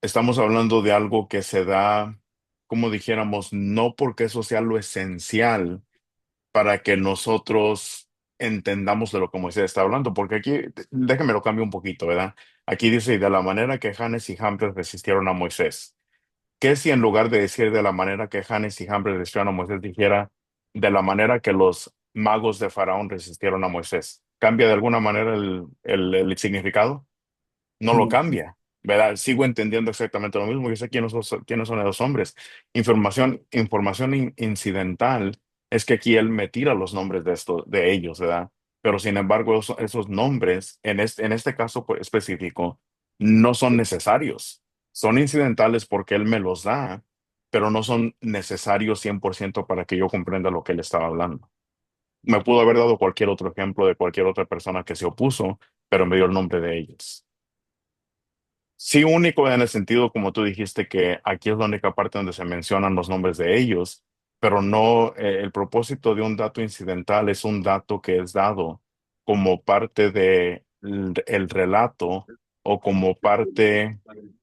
estamos hablando de algo que se da, como dijéramos, no porque eso sea lo esencial para que nosotros entendamos de lo que Moisés está hablando, porque aquí, déjame lo cambio un poquito, ¿verdad? Aquí dice, y de la manera que Janes y Jambres resistieron a Moisés. ¿Qué si en lugar de decir de la manera que Janes y Jambres resistieron a Moisés, dijera de la manera que los magos de Faraón resistieron a Moisés? ¿Cambia de alguna manera el significado? No lo Sí, cambia, ¿verdad? Sigo entendiendo exactamente lo mismo. Yo sé quiénes son esos hombres. Información incidental es que aquí él me tira los nombres de ellos, ¿verdad? Pero sin embargo, esos nombres, en este caso pues, específico, no son necesarios. Son incidentales porque él me los da, pero no son necesarios 100% para que yo comprenda lo que él estaba hablando. Me pudo haber dado cualquier otro ejemplo de cualquier otra persona que se opuso, pero me dio el nombre de ellos. Sí, único en el sentido, como tú dijiste, que aquí es la única parte donde se mencionan los nombres de ellos, pero no, el propósito de un dato incidental es un dato que es dado como parte de el relato o como parte,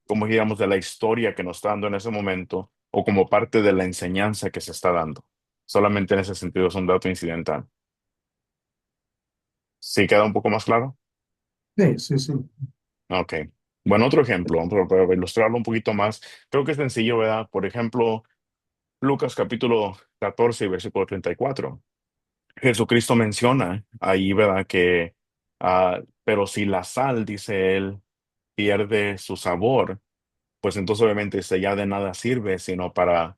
como digamos, de la historia que nos está dando en ese momento o como parte de la enseñanza que se está dando. Solamente en ese sentido es un dato incidental. ¿Sí queda un poco más claro? sí, sí, sí. Ok. Bueno, otro ejemplo, para ilustrarlo un poquito más, creo que es sencillo, ¿verdad? Por ejemplo, Lucas capítulo 14 y versículo 34. Jesucristo menciona ahí, ¿verdad? Que, pero si la sal, dice él, pierde su sabor, pues entonces obviamente ya de nada sirve, sino para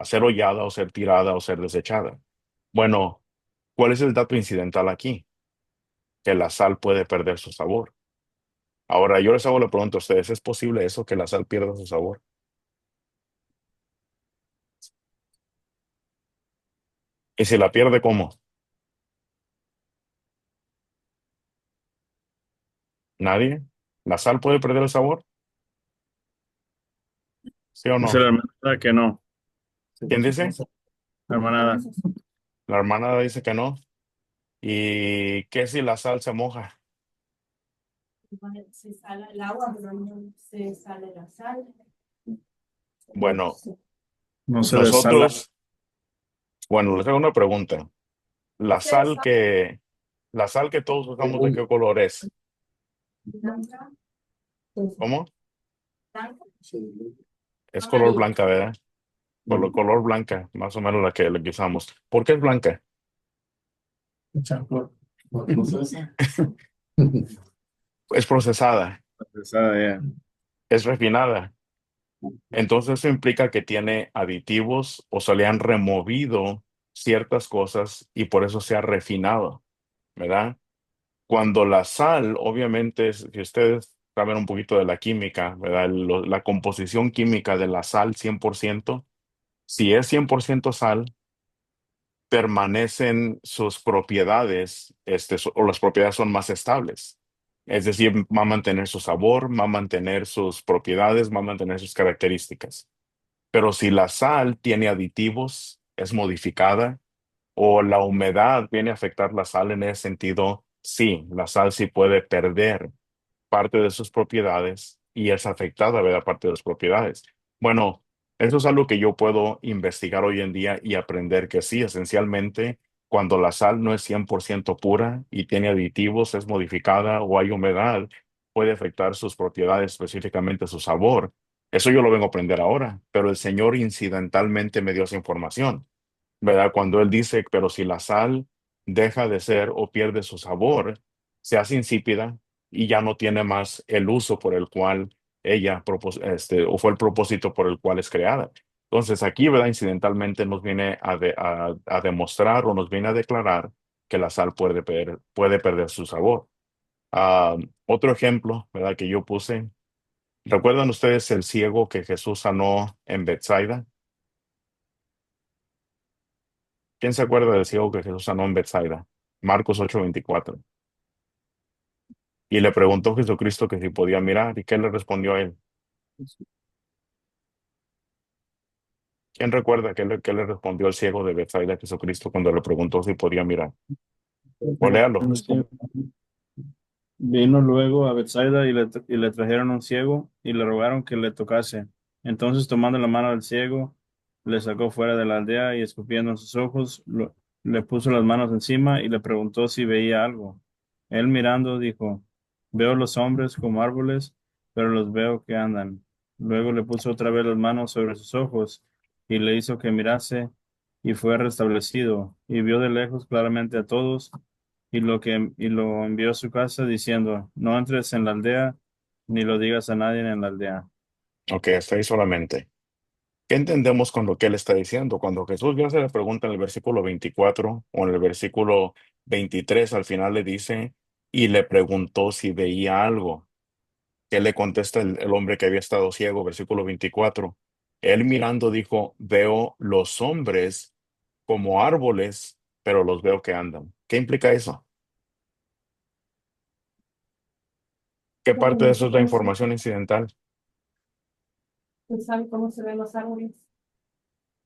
ser hollada o ser tirada o ser desechada. Bueno, ¿cuál es el dato incidental aquí? Que la sal puede perder su sabor. Ahora, yo les hago la pregunta a ustedes, ¿es posible eso, que la sal pierda su sabor? Y si la pierde, ¿cómo? ¿Nadie? ¿La sal puede perder el sabor? ¿Sí o Dice no? la hermana que no. ¿Quién dice? La hermana, La hermana dice que no. ¿Y qué si la sal se moja? Se sale el agua, pero no se sale la sal. Bueno, no se desala. nosotros, bueno, les hago una pregunta. La sal que, la sal que todos usamos, ¿de qué color es? Blanca. ¿Cómo? Blanca. Es color Amarilla. blanca, ¿verdad? Color blanca, más o menos la que usamos. ¿Por qué es blanca? Champú. No sé. Es procesada, Procesada ya. es refinada. Entonces eso implica que tiene aditivos o se le han removido ciertas cosas y por eso se ha refinado, ¿verdad? Cuando la sal, obviamente, si ustedes saben un poquito de la química, ¿verdad? La composición química de la sal 100%, si es 100% sal, permanecen sus propiedades, o las propiedades son más estables. Es decir, va a mantener su sabor, va a mantener sus propiedades, va a mantener sus características. Pero si la sal tiene aditivos, es modificada, o la humedad viene a afectar la sal en ese sentido, sí, la sal sí puede perder parte de sus propiedades y es afectada, ¿verdad? Parte de las propiedades. Bueno, eso es algo que yo puedo investigar hoy en día y aprender que sí, esencialmente, cuando la sal no es 100% pura y tiene aditivos, es modificada o hay humedad, puede afectar sus propiedades, específicamente su sabor. Eso yo lo vengo a aprender ahora, pero el Señor incidentalmente me dio esa información, ¿verdad? Cuando Él dice, pero si la sal deja de ser o pierde su sabor, se hace insípida y ya no tiene más el uso por el cual o fue el propósito por el cual es creada. Entonces aquí, ¿verdad? Incidentalmente nos viene a demostrar o nos viene a declarar que la sal puede perder su sabor. Ah, otro ejemplo, ¿verdad? Que yo puse. ¿Recuerdan ustedes el ciego que Jesús sanó en Bethsaida? ¿Quién se acuerda del ciego que Jesús sanó en Bethsaida? Marcos 8:24. Y le preguntó Jesucristo que si podía mirar, ¿y qué le respondió a él? ¿Quién recuerda qué le respondió el ciego de Bethsaida a Jesucristo cuando le preguntó si podía mirar? O léalo. Vino luego a Bethsaida y le trajeron un ciego y le rogaron que le tocase. Entonces, tomando la mano del ciego, le sacó fuera de la aldea y escupiendo en sus ojos, le puso las manos encima y le preguntó si veía algo. Él mirando dijo, veo los hombres como árboles, pero los veo que andan. Luego le puso otra vez las manos sobre sus ojos y le hizo que mirase y fue restablecido y vio de lejos claramente a todos y lo envió a su casa diciendo, no entres en la aldea, ni lo digas a nadie en la aldea. Ok, hasta ahí solamente. ¿Qué entendemos con lo que él está diciendo? Cuando Jesús le hace la pregunta en el versículo 24 o en el versículo 23, al final le dice, y le preguntó si veía algo. ¿Qué le contesta el hombre que había estado ciego? Versículo 24. Él mirando dijo, veo los hombres como árboles, pero los veo que andan. ¿Qué implica eso? ¿Qué parte de eso es la información incidental? ¿Tú sabes cómo se ven los árboles?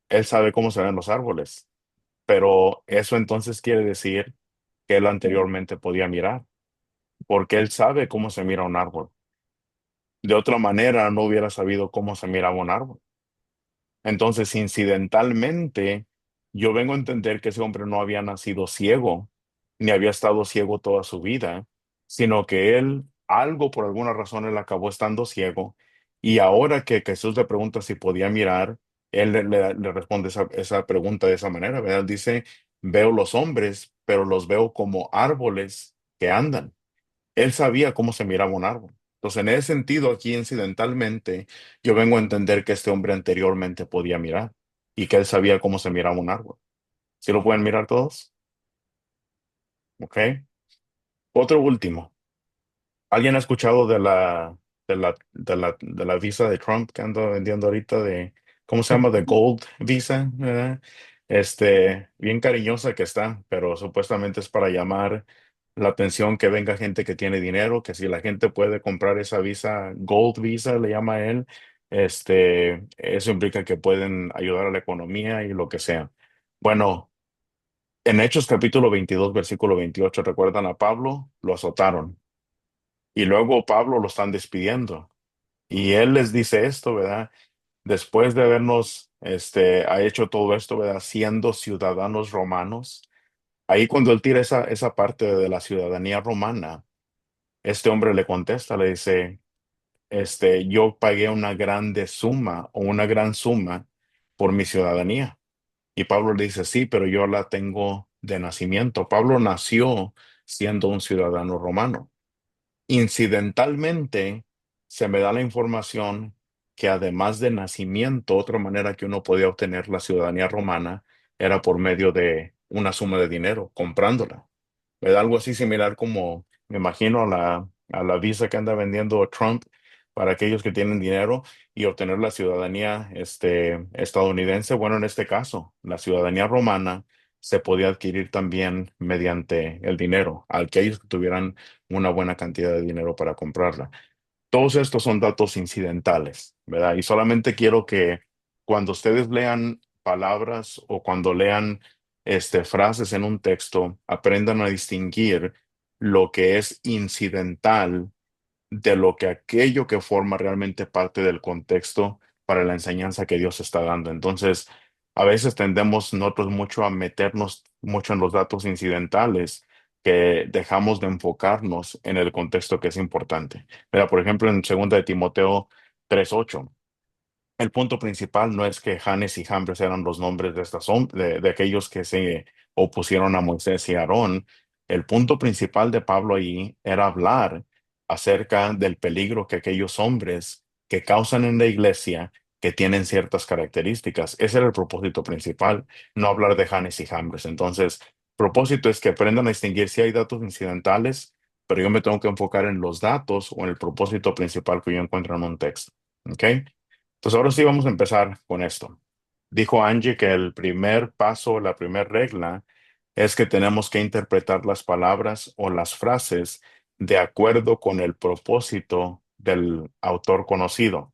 Él sabe cómo se ven los árboles, pero eso entonces quiere decir que él anteriormente podía mirar, porque él sabe cómo se mira un árbol. De otra manera, no hubiera sabido cómo se miraba un árbol. Entonces, incidentalmente, yo vengo a entender que ese hombre no había nacido ciego, ni había estado ciego toda su vida, sino que él, algo por alguna razón, él acabó estando ciego. Y ahora que Jesús le pregunta si podía mirar, él le responde esa pregunta de esa manera, ¿verdad? Dice, veo los hombres, pero los veo como árboles que andan. Él sabía cómo se miraba un árbol. Entonces, en ese sentido, aquí incidentalmente, yo vengo a entender que este hombre anteriormente podía mirar y que él sabía cómo se miraba un árbol. ¿Sí lo pueden mirar todos? ¿Ok? Otro último. ¿Alguien ha escuchado de la visa de Trump que anda vendiendo ahorita de, ¿cómo se llama? De Gold Visa, ¿verdad? Bien cariñosa que está, pero supuestamente es para llamar la atención que venga gente que tiene dinero, que si la gente puede comprar esa visa, Gold Visa le llama a él, eso implica que pueden ayudar a la economía y lo que sea. Bueno, en Hechos capítulo 22 versículo 28 ¿recuerdan a Pablo? Lo azotaron. Y luego Pablo lo están despidiendo. Y él les dice esto, ¿verdad? Después de habernos, ha hecho todo esto, ¿verdad? Siendo ciudadanos romanos. Ahí cuando él tira esa parte de la ciudadanía romana, este hombre le contesta, le dice, yo pagué una grande suma o una gran suma por mi ciudadanía. Y Pablo le dice, sí, pero yo la tengo de nacimiento. Pablo nació siendo un ciudadano romano. Incidentalmente, se me da la información que además de nacimiento, otra manera que uno podía obtener la ciudadanía romana era por medio de una suma de dinero, comprándola. ¿Verdad? Algo así similar como, me imagino, a la visa que anda vendiendo Trump para aquellos que tienen dinero y obtener la ciudadanía estadounidense. Bueno, en este caso, la ciudadanía romana se podía adquirir también mediante el dinero, aquellos que tuvieran una buena cantidad de dinero para comprarla. Todos estos son datos incidentales, ¿verdad? Y solamente quiero que cuando ustedes lean palabras o cuando lean frases en un texto, aprendan a distinguir lo que es incidental de lo que aquello que forma realmente parte del contexto para la enseñanza que Dios está dando. Entonces, a veces tendemos nosotros mucho a meternos mucho en los datos incidentales que dejamos de enfocarnos en el contexto que es importante. Mira, por ejemplo, en 2 de Timoteo 3:8. El punto principal no es que Janes y Jambres eran los nombres de aquellos que se opusieron a Moisés y Aarón. El punto principal de Pablo ahí era hablar acerca del peligro que aquellos hombres que causan en la iglesia que tienen ciertas características. Ese era el propósito principal, no hablar de Janes y Jambres. Entonces, propósito es que aprendan a distinguir si hay datos incidentales, pero yo me tengo que enfocar en los datos o en el propósito principal que yo encuentro en un texto. ¿Ok? Entonces, ahora sí vamos a empezar con esto. Dijo Angie que el primer paso, la primera regla, es que tenemos que interpretar las palabras o las frases de acuerdo con el propósito del autor conocido.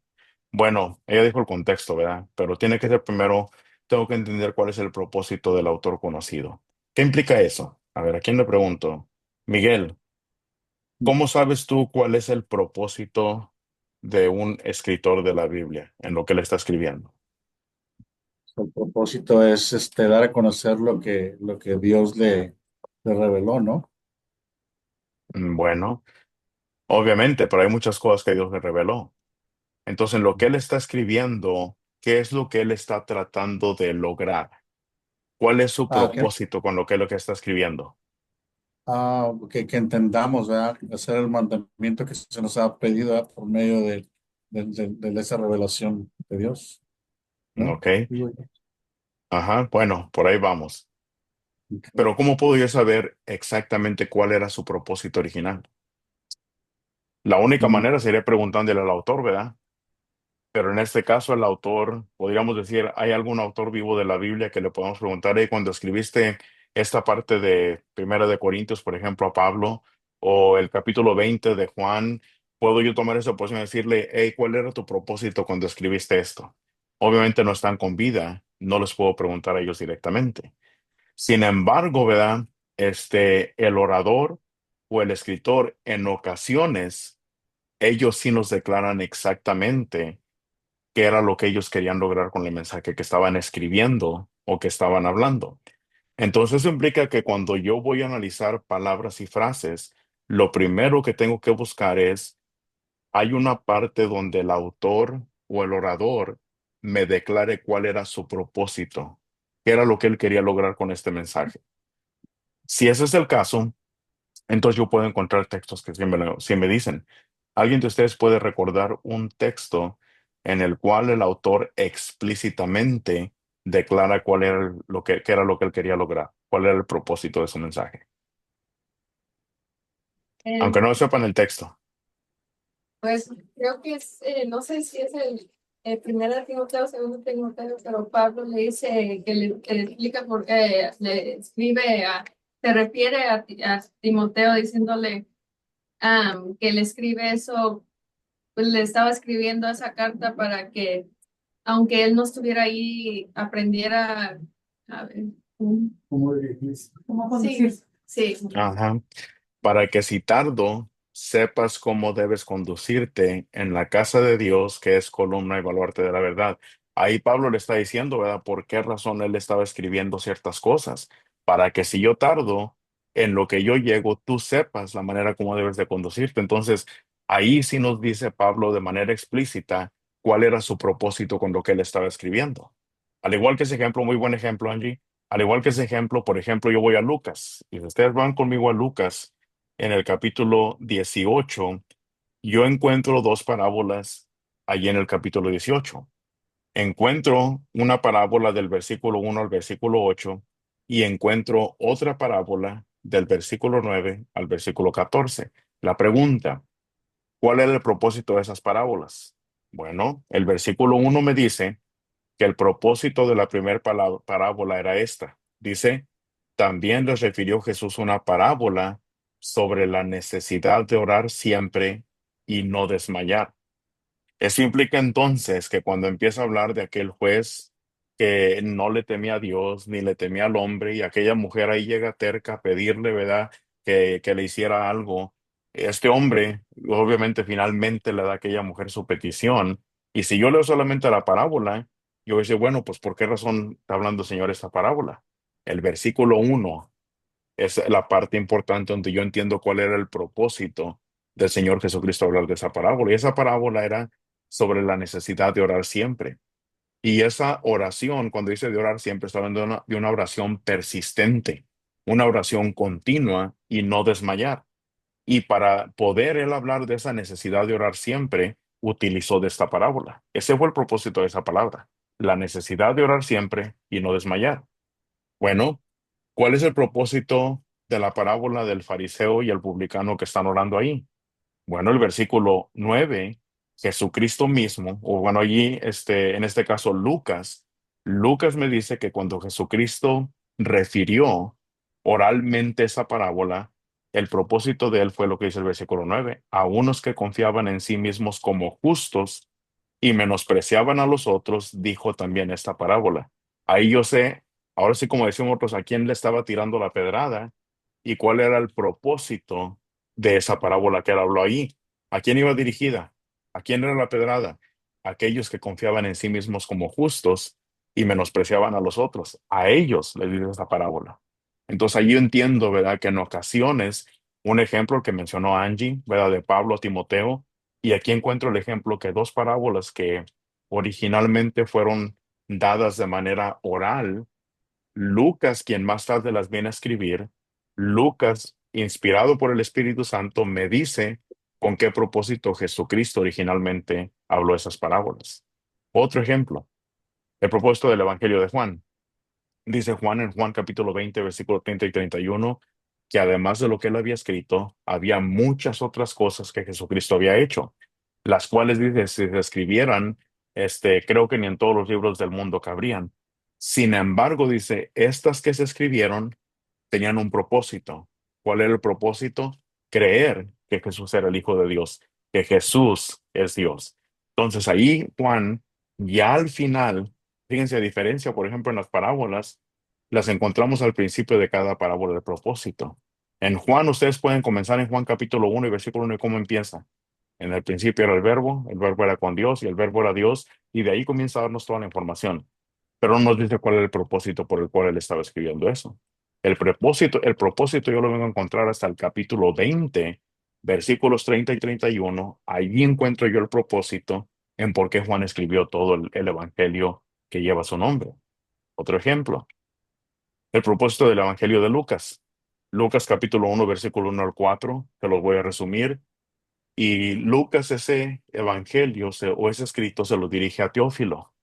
Bueno, ella dijo el contexto, ¿verdad? Pero tiene que ser primero, tengo que entender cuál es el propósito del autor conocido. ¿Qué implica eso? A ver, ¿a quién le pregunto? Miguel, ¿Cómo sabes tú cuál es el propósito de un escritor de la Biblia en lo que él está escribiendo? El propósito es dar a conocer lo que Dios le reveló, ¿no? Bueno, obviamente, pero hay muchas cosas que Dios le reveló. Entonces, en lo que él está escribiendo, ¿qué es lo que él está tratando de lograr? ¿Cuál es su Ah, que, propósito con lo que está escribiendo? que entendamos, ¿verdad? Hacer el mandamiento que se nos ha pedido, ¿verdad? Por medio de esa revelación de Dios, ¿no? ¿Ok? Digo yo. Ajá, bueno, por ahí vamos. Ok. Pero ¿cómo puedo yo saber exactamente cuál era su propósito original? La única Mm, manera sería preguntándole al autor, ¿verdad? Pero en este caso el autor, podríamos decir, ¿hay algún autor vivo de la Biblia que le podamos preguntar, cuando escribiste esta parte de Primera de Corintios, por ejemplo, a Pablo, o el capítulo 20 de Juan, puedo yo tomar esa posición y decirle, hey, ¿cuál era tu propósito cuando escribiste esto? Obviamente no están con vida, no les puedo preguntar a ellos directamente. Sin embargo, ¿verdad? El orador o el escritor en ocasiones, ellos sí nos declaran exactamente qué era lo que ellos querían lograr con el mensaje que estaban escribiendo o que estaban hablando. Entonces eso implica que cuando yo voy a analizar palabras y frases, lo primero que tengo que buscar es, hay una parte donde el autor o el orador me declare cuál era su propósito, qué era lo que él quería lograr con este mensaje. Si ese es el caso, entonces yo puedo encontrar textos que sí me dicen. ¿Alguien de ustedes puede recordar un texto en el cual el autor explícitamente declara cuál era qué era lo que él quería lograr? ¿Cuál era el propósito de su mensaje? Eh, Aunque no sepan el texto. pues creo que es, no sé si es el primer Timoteo, segundo Timoteo, pero Pablo le dice que le explica por qué le escribe se refiere a Timoteo diciéndole que le escribe eso, pues le estaba escribiendo esa carta para que, aunque él no estuviera ahí, aprendiera a ver, ¿Cómo dirigirse? cómo conducir. Sí, sí. Ajá. Para que si tardo, sepas cómo debes conducirte en la casa de Dios, que es columna y baluarte de la verdad. Ahí Pablo le está diciendo, ¿verdad? ¿Por qué razón él estaba escribiendo ciertas cosas? Para que si yo tardo, en lo que yo llego, tú sepas la manera como debes de conducirte. Entonces, ahí sí nos dice Pablo de manera explícita cuál era su propósito con lo que él estaba escribiendo. Al igual que ese ejemplo, muy buen ejemplo, Angie. Al igual que ese ejemplo, por ejemplo, yo voy a Lucas, y si ustedes van conmigo a Lucas, en el capítulo 18, yo encuentro dos parábolas allí en el capítulo 18. Encuentro una parábola del versículo 1 al versículo 8 y encuentro otra parábola del versículo 9 al versículo 14. La pregunta, ¿cuál era el propósito de esas parábolas? Bueno, el versículo 1 me dice que el propósito de la primera parábola era esta. Dice, también les refirió Jesús una parábola sobre la necesidad de orar siempre y no desmayar. Eso implica entonces que cuando empieza a hablar de aquel juez que no le temía a Dios ni le temía al hombre y aquella mujer ahí llega terca a pedirle, ¿verdad? Que le hiciera algo. Este hombre, obviamente, finalmente le da a aquella mujer su petición. Y si yo leo solamente la parábola, yo voy a decir, bueno, pues ¿por qué razón está hablando el Señor esta parábola? El versículo 1 es la parte importante donde yo entiendo cuál era el propósito del Señor Jesucristo hablar de esa parábola. Y esa parábola era sobre la necesidad de orar siempre. Y esa oración, cuando dice de orar siempre, está hablando de una oración persistente, una oración continua y no desmayar. Y para poder él hablar de esa necesidad de orar siempre, utilizó de esta parábola. Ese fue el propósito de esa palabra, la necesidad de orar siempre y no desmayar. Bueno, ¿cuál es el propósito de la parábola del fariseo y el publicano que están orando ahí? Bueno, el versículo 9, Jesucristo mismo, o bueno, allí, en este caso, Lucas me dice que cuando Jesucristo refirió oralmente esa parábola, el propósito de él fue lo que dice el versículo 9, a unos que confiaban en sí mismos como justos y menospreciaban a los otros, dijo también esta parábola. Ahí yo sé, ahora sí como decimos otros, a quién le estaba tirando la pedrada y cuál era el propósito de esa parábola que él habló ahí. ¿A quién iba dirigida? ¿A quién era la pedrada? Aquellos que confiaban en sí mismos como justos y menospreciaban a los otros. A ellos les dice esa parábola. Entonces ahí yo entiendo, ¿verdad? Que en ocasiones, un ejemplo que mencionó Angie, ¿verdad? De Pablo a Timoteo, y aquí encuentro el ejemplo que dos parábolas que originalmente fueron dadas de manera oral, Lucas, quien más tarde las viene a escribir, Lucas, inspirado por el Espíritu Santo, me dice con qué propósito Jesucristo originalmente habló esas parábolas. Otro ejemplo, el propósito del Evangelio de Juan. Dice Juan en Juan capítulo 20, versículo 30 y 31, que además de lo que él había escrito, había muchas otras cosas que Jesucristo había hecho, las cuales dice, si se escribieran, creo que ni en todos los libros del mundo cabrían. Sin embargo, dice, estas que se escribieron tenían un propósito. ¿Cuál era el propósito? Creer que Jesús era el Hijo de Dios, que Jesús es Dios. Entonces ahí Juan, ya al final, fíjense, a diferencia, por ejemplo, en las parábolas, las encontramos al principio de cada parábola de propósito. En Juan, ustedes pueden comenzar en Juan capítulo 1 y versículo 1 y cómo empieza. En el principio era el verbo era con Dios y el verbo era Dios, y de ahí comienza a darnos toda la información. Pero no nos dice cuál era el propósito por el cual él estaba escribiendo eso. El propósito yo lo vengo a encontrar hasta el capítulo 20, versículos 30 y 31. Allí encuentro yo el propósito en por qué Juan escribió todo el evangelio que lleva su nombre. Otro ejemplo, el propósito del evangelio de Lucas. Lucas capítulo 1, versículo 1 al 4, te lo voy a resumir. Y Lucas ese evangelio o ese escrito se lo dirige a Teófilo.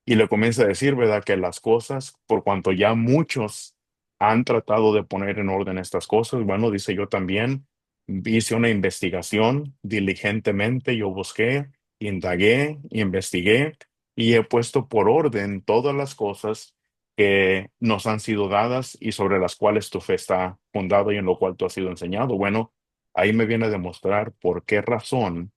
Y le comienza a decir, ¿verdad? Que las cosas, por cuanto ya muchos han tratado de poner en orden estas cosas, bueno, dice yo también, hice una investigación diligentemente, yo busqué, indagué, investigué y he puesto por orden todas las cosas que nos han sido dadas y sobre las cuales tu fe está fundada y en lo cual tú has sido enseñado. Bueno, ahí me viene a demostrar por qué razón,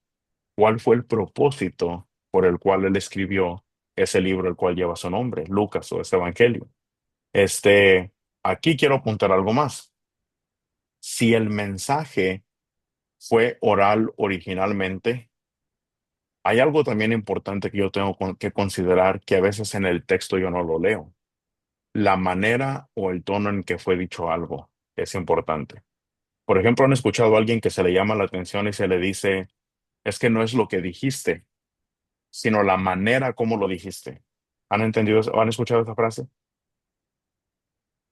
cuál fue el propósito por el cual él escribió ese libro el cual lleva su nombre, Lucas o este Evangelio. Este, Aquí quiero apuntar algo más. Si el mensaje fue oral originalmente, hay algo también importante que yo tengo que considerar que a veces en el texto yo no lo leo. La manera o el tono en que fue dicho algo es importante. Por ejemplo, han escuchado a alguien que se le llama la atención y se le dice, es que no es lo que dijiste, sino la manera como lo dijiste. ¿Han entendido eso? ¿Han escuchado esa frase?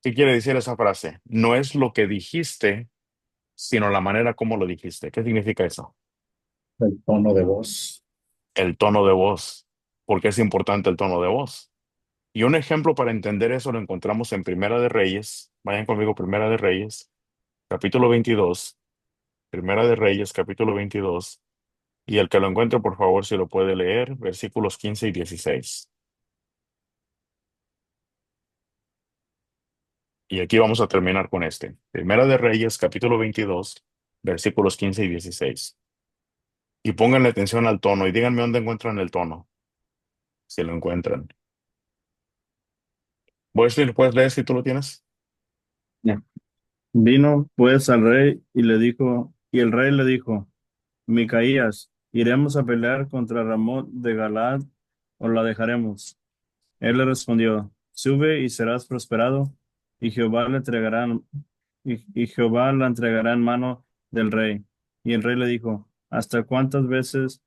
¿Qué quiere decir esa frase? No es lo que dijiste, sino la manera como lo dijiste. ¿Qué significa eso? El tono de voz. El tono de voz. ¿Por qué es importante el tono de voz? Y un ejemplo para entender eso lo encontramos en Primera de Reyes. Vayan conmigo, Primera de Reyes, capítulo 22. Primera de Reyes, capítulo 22. Y el que lo encuentre, por favor, si lo puede leer, versículos 15 y 16. Y aquí vamos a terminar con este. Primera de Reyes, capítulo 22, versículos 15 y 16. Y pónganle atención al tono y díganme dónde encuentran el tono, si lo encuentran. ¿Puedes leer si tú lo tienes? Ya. Vino pues al rey y le dijo, y el rey le dijo, Micaías, ¿iremos a pelear contra Ramón de Galaad o la dejaremos? Él le respondió, sube y serás prosperado, y Jehová le entregará, y Jehová la entregará en mano del rey. Y el rey le dijo, ¿hasta cuántas veces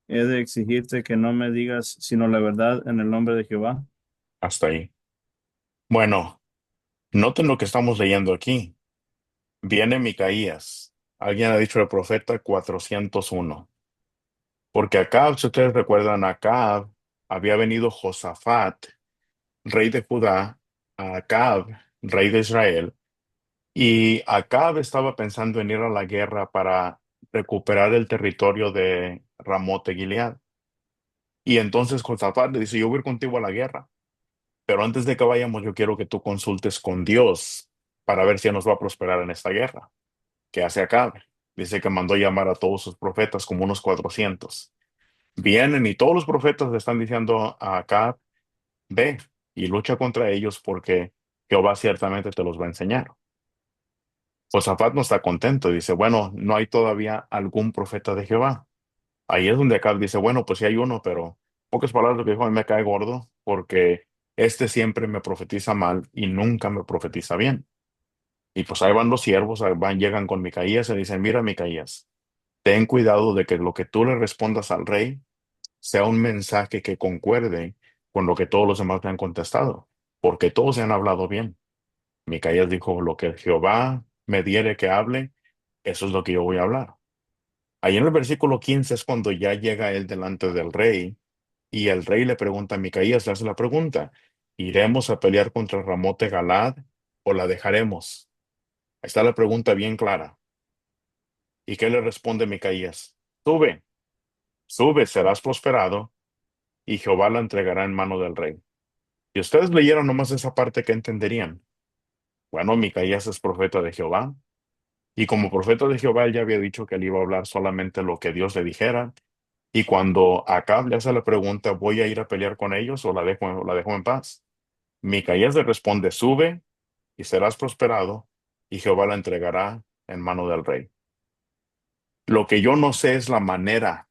he de exigirte que no me digas sino la verdad en el nombre de Jehová? Hasta ahí. Bueno, noten lo que estamos leyendo aquí. Viene Micaías. Alguien ha dicho el profeta 401. Porque Acab, si ustedes recuerdan, Acab había venido Josafat, rey de Judá, a Acab, rey de Israel. Y Acab estaba pensando en ir a la guerra para recuperar el territorio de Ramote Gilead. Y entonces Josafat le dice, yo voy a ir contigo a la guerra, pero antes de que vayamos yo quiero que tú consultes con Dios para ver si nos va a prosperar en esta guerra. ¿Qué hace Acab? Dice que mandó llamar a todos sus profetas, como unos 400. Vienen y todos los profetas le están diciendo a Acab, ve y lucha contra ellos porque Jehová ciertamente te los va a enseñar. Josafat no está contento, dice, bueno, no hay todavía algún profeta de Jehová. Ahí es donde Acab dice, bueno, pues sí hay uno, pero pocas palabras lo que dijo, a mí me cae gordo porque este siempre me profetiza mal y nunca me profetiza bien. Y pues ahí van los siervos, ahí van, llegan con Micaías y dicen, mira, Micaías, ten cuidado de que lo que tú le respondas al rey sea un mensaje que concuerde con lo que todos los demás le han contestado, porque todos se han hablado bien. Micaías dijo, lo que Jehová me diere que hable, eso es lo que yo voy a hablar. Ahí en el versículo 15 es cuando ya llega él delante del rey y el rey le pregunta a Micaías, le hace la pregunta, ¿iremos a pelear contra Ramote Galad o la dejaremos? Ahí está la pregunta bien clara. ¿Y qué le responde Micaías? Sube, sube, serás prosperado y Jehová la entregará en mano del rey. Si ustedes leyeran nomás esa parte, ¿qué entenderían? Bueno, Micaías es profeta de Jehová y como profeta de Jehová él ya había dicho que él iba a hablar solamente lo que Dios le dijera. Y cuando Acab le hace la pregunta, ¿voy a ir a pelear con ellos o la dejo en paz? Micaías le responde, sube y serás prosperado y Jehová la entregará en mano del rey. Lo que yo no sé es la manera,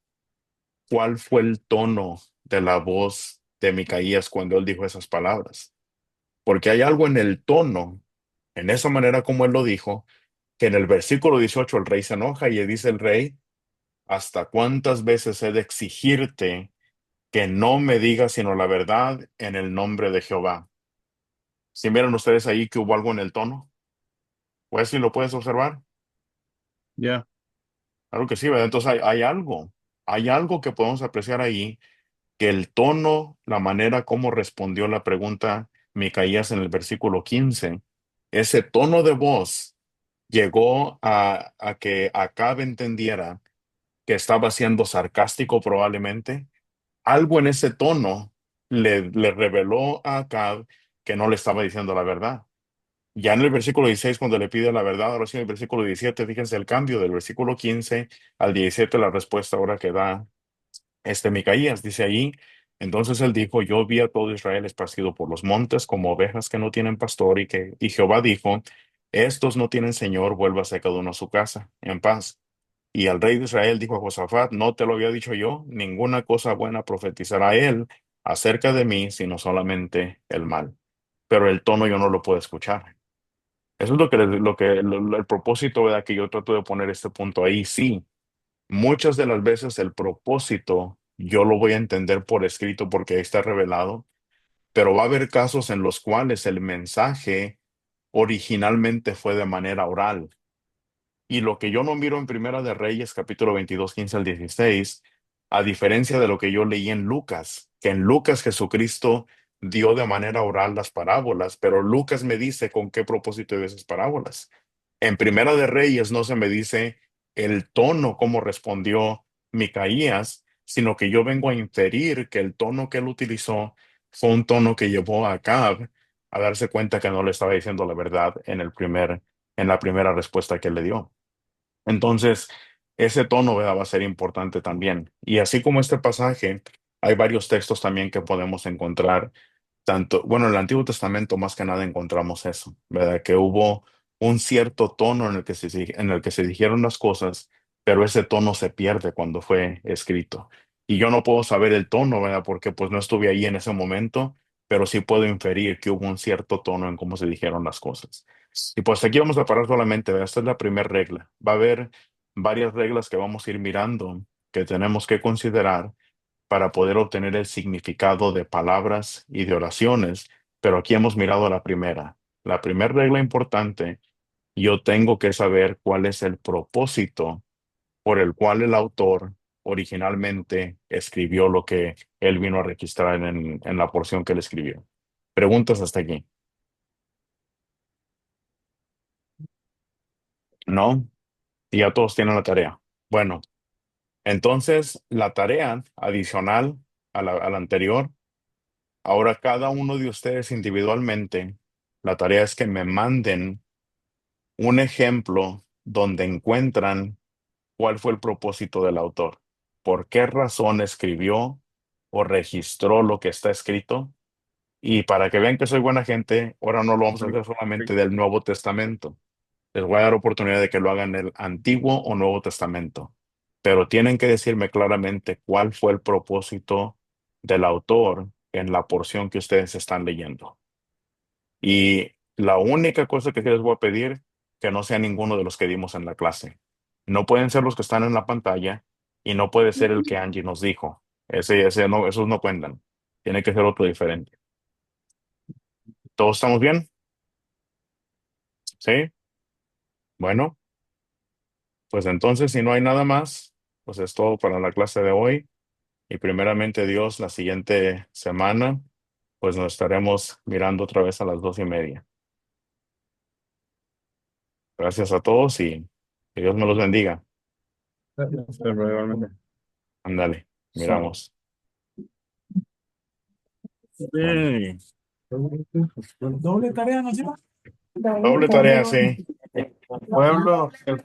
cuál fue el tono de la voz de Micaías cuando él dijo esas palabras. Porque hay algo en el tono, en esa manera como él lo dijo, que en el versículo 18 el rey se enoja y le dice el rey, ¿hasta cuántas veces he de exigirte que no me digas sino la verdad en el nombre de Jehová? Si miran ustedes ahí que hubo algo en el tono, pues si lo puedes observar, Ya. claro que sí, ¿verdad? Entonces hay algo que podemos apreciar ahí, que el tono, la manera como respondió la pregunta Micaías en el versículo 15, ese tono de voz llegó a que Acab entendiera que estaba siendo sarcástico probablemente. Algo en ese tono le reveló a Acab que no le estaba diciendo la verdad. Ya en el versículo 16, cuando le pide la verdad, ahora sí en el versículo 17, fíjense el cambio del versículo 15 al 17, la respuesta ahora que da Micaías, dice ahí, entonces él dijo, yo vi a todo Israel esparcido por los montes como ovejas que no tienen pastor y Jehová dijo, estos no tienen señor, vuélvase cada uno a su casa en paz. Y el rey de Israel dijo a Josafat, no te lo había dicho yo, ninguna cosa buena profetizará él acerca de mí, sino solamente el mal. Pero el tono yo no lo puedo escuchar. Eso es el propósito, ¿verdad? Que yo trato de poner este punto ahí. Sí, muchas de las veces el propósito yo lo voy a entender por escrito porque ahí está revelado, pero va a haber casos en los cuales el mensaje originalmente fue de manera oral. Y lo que yo no miro en Primera de Reyes, capítulo 22 15 al 16, a diferencia de lo que yo leí en Lucas, que en Lucas Jesucristo dio de manera oral las parábolas, pero Lucas me dice con qué propósito de esas parábolas. En Primera de Reyes no se me dice el tono, cómo respondió Micaías, sino que yo vengo a inferir que el tono que él utilizó fue un tono que llevó a Acab a darse cuenta que no le estaba diciendo la verdad en la primera respuesta que le dio. Entonces, ese tono, ¿verdad? Va a ser importante también. Y así como este pasaje, hay varios textos también que podemos encontrar, tanto, bueno, en el Antiguo Testamento más que nada encontramos eso, ¿verdad? Que hubo un cierto tono en el que se dijeron las cosas, pero ese tono se pierde cuando fue escrito. Y yo no puedo saber el tono, ¿verdad? Porque pues no estuve ahí en ese momento, pero sí puedo inferir que hubo un cierto tono en cómo se dijeron las cosas. Y pues aquí vamos a parar solamente, ¿verdad? Esta es la primera regla. Va a haber varias reglas que vamos a ir mirando, que tenemos que considerar para poder obtener el significado de palabras y de oraciones, pero aquí hemos mirado la primera. La primera regla importante, yo tengo que saber cuál es el propósito por el cual el autor originalmente escribió lo que él vino a registrar en la porción que él escribió. ¿Preguntas hasta aquí? ¿No? Y ya todos tienen la tarea. Bueno, entonces la tarea adicional a la anterior. Ahora cada uno de ustedes individualmente, la tarea es que me manden un ejemplo donde encuentran cuál fue el propósito del autor, por qué razón escribió o registró lo que está escrito. Y para que vean que soy buena gente, ahora no lo vamos a hacer solamente del Nuevo Testamento. Les voy a dar oportunidad de que lo hagan en el Antiguo o Nuevo Testamento, pero tienen que decirme claramente cuál fue el propósito del autor en la porción que ustedes están leyendo. Y la única cosa que sí les voy a pedir, que no sea ninguno de los que dimos en la clase. No pueden ser los que están en la pantalla y no puede ser el que Angie nos dijo. Ese no, esos no cuentan. Tiene que ser otro diferente. ¿Todos estamos bien? ¿Sí? Bueno, pues entonces si no hay nada más, pues es todo para la clase de hoy. Y primeramente Dios, la siguiente semana, pues nos estaremos mirando otra vez a las 2:30. Gracias a todos y que Dios me los bendiga. Pero igualmente. Ándale, So, miramos. Sí. Doble tarea, ¿no? Doble tarea, sí. Pueblo, el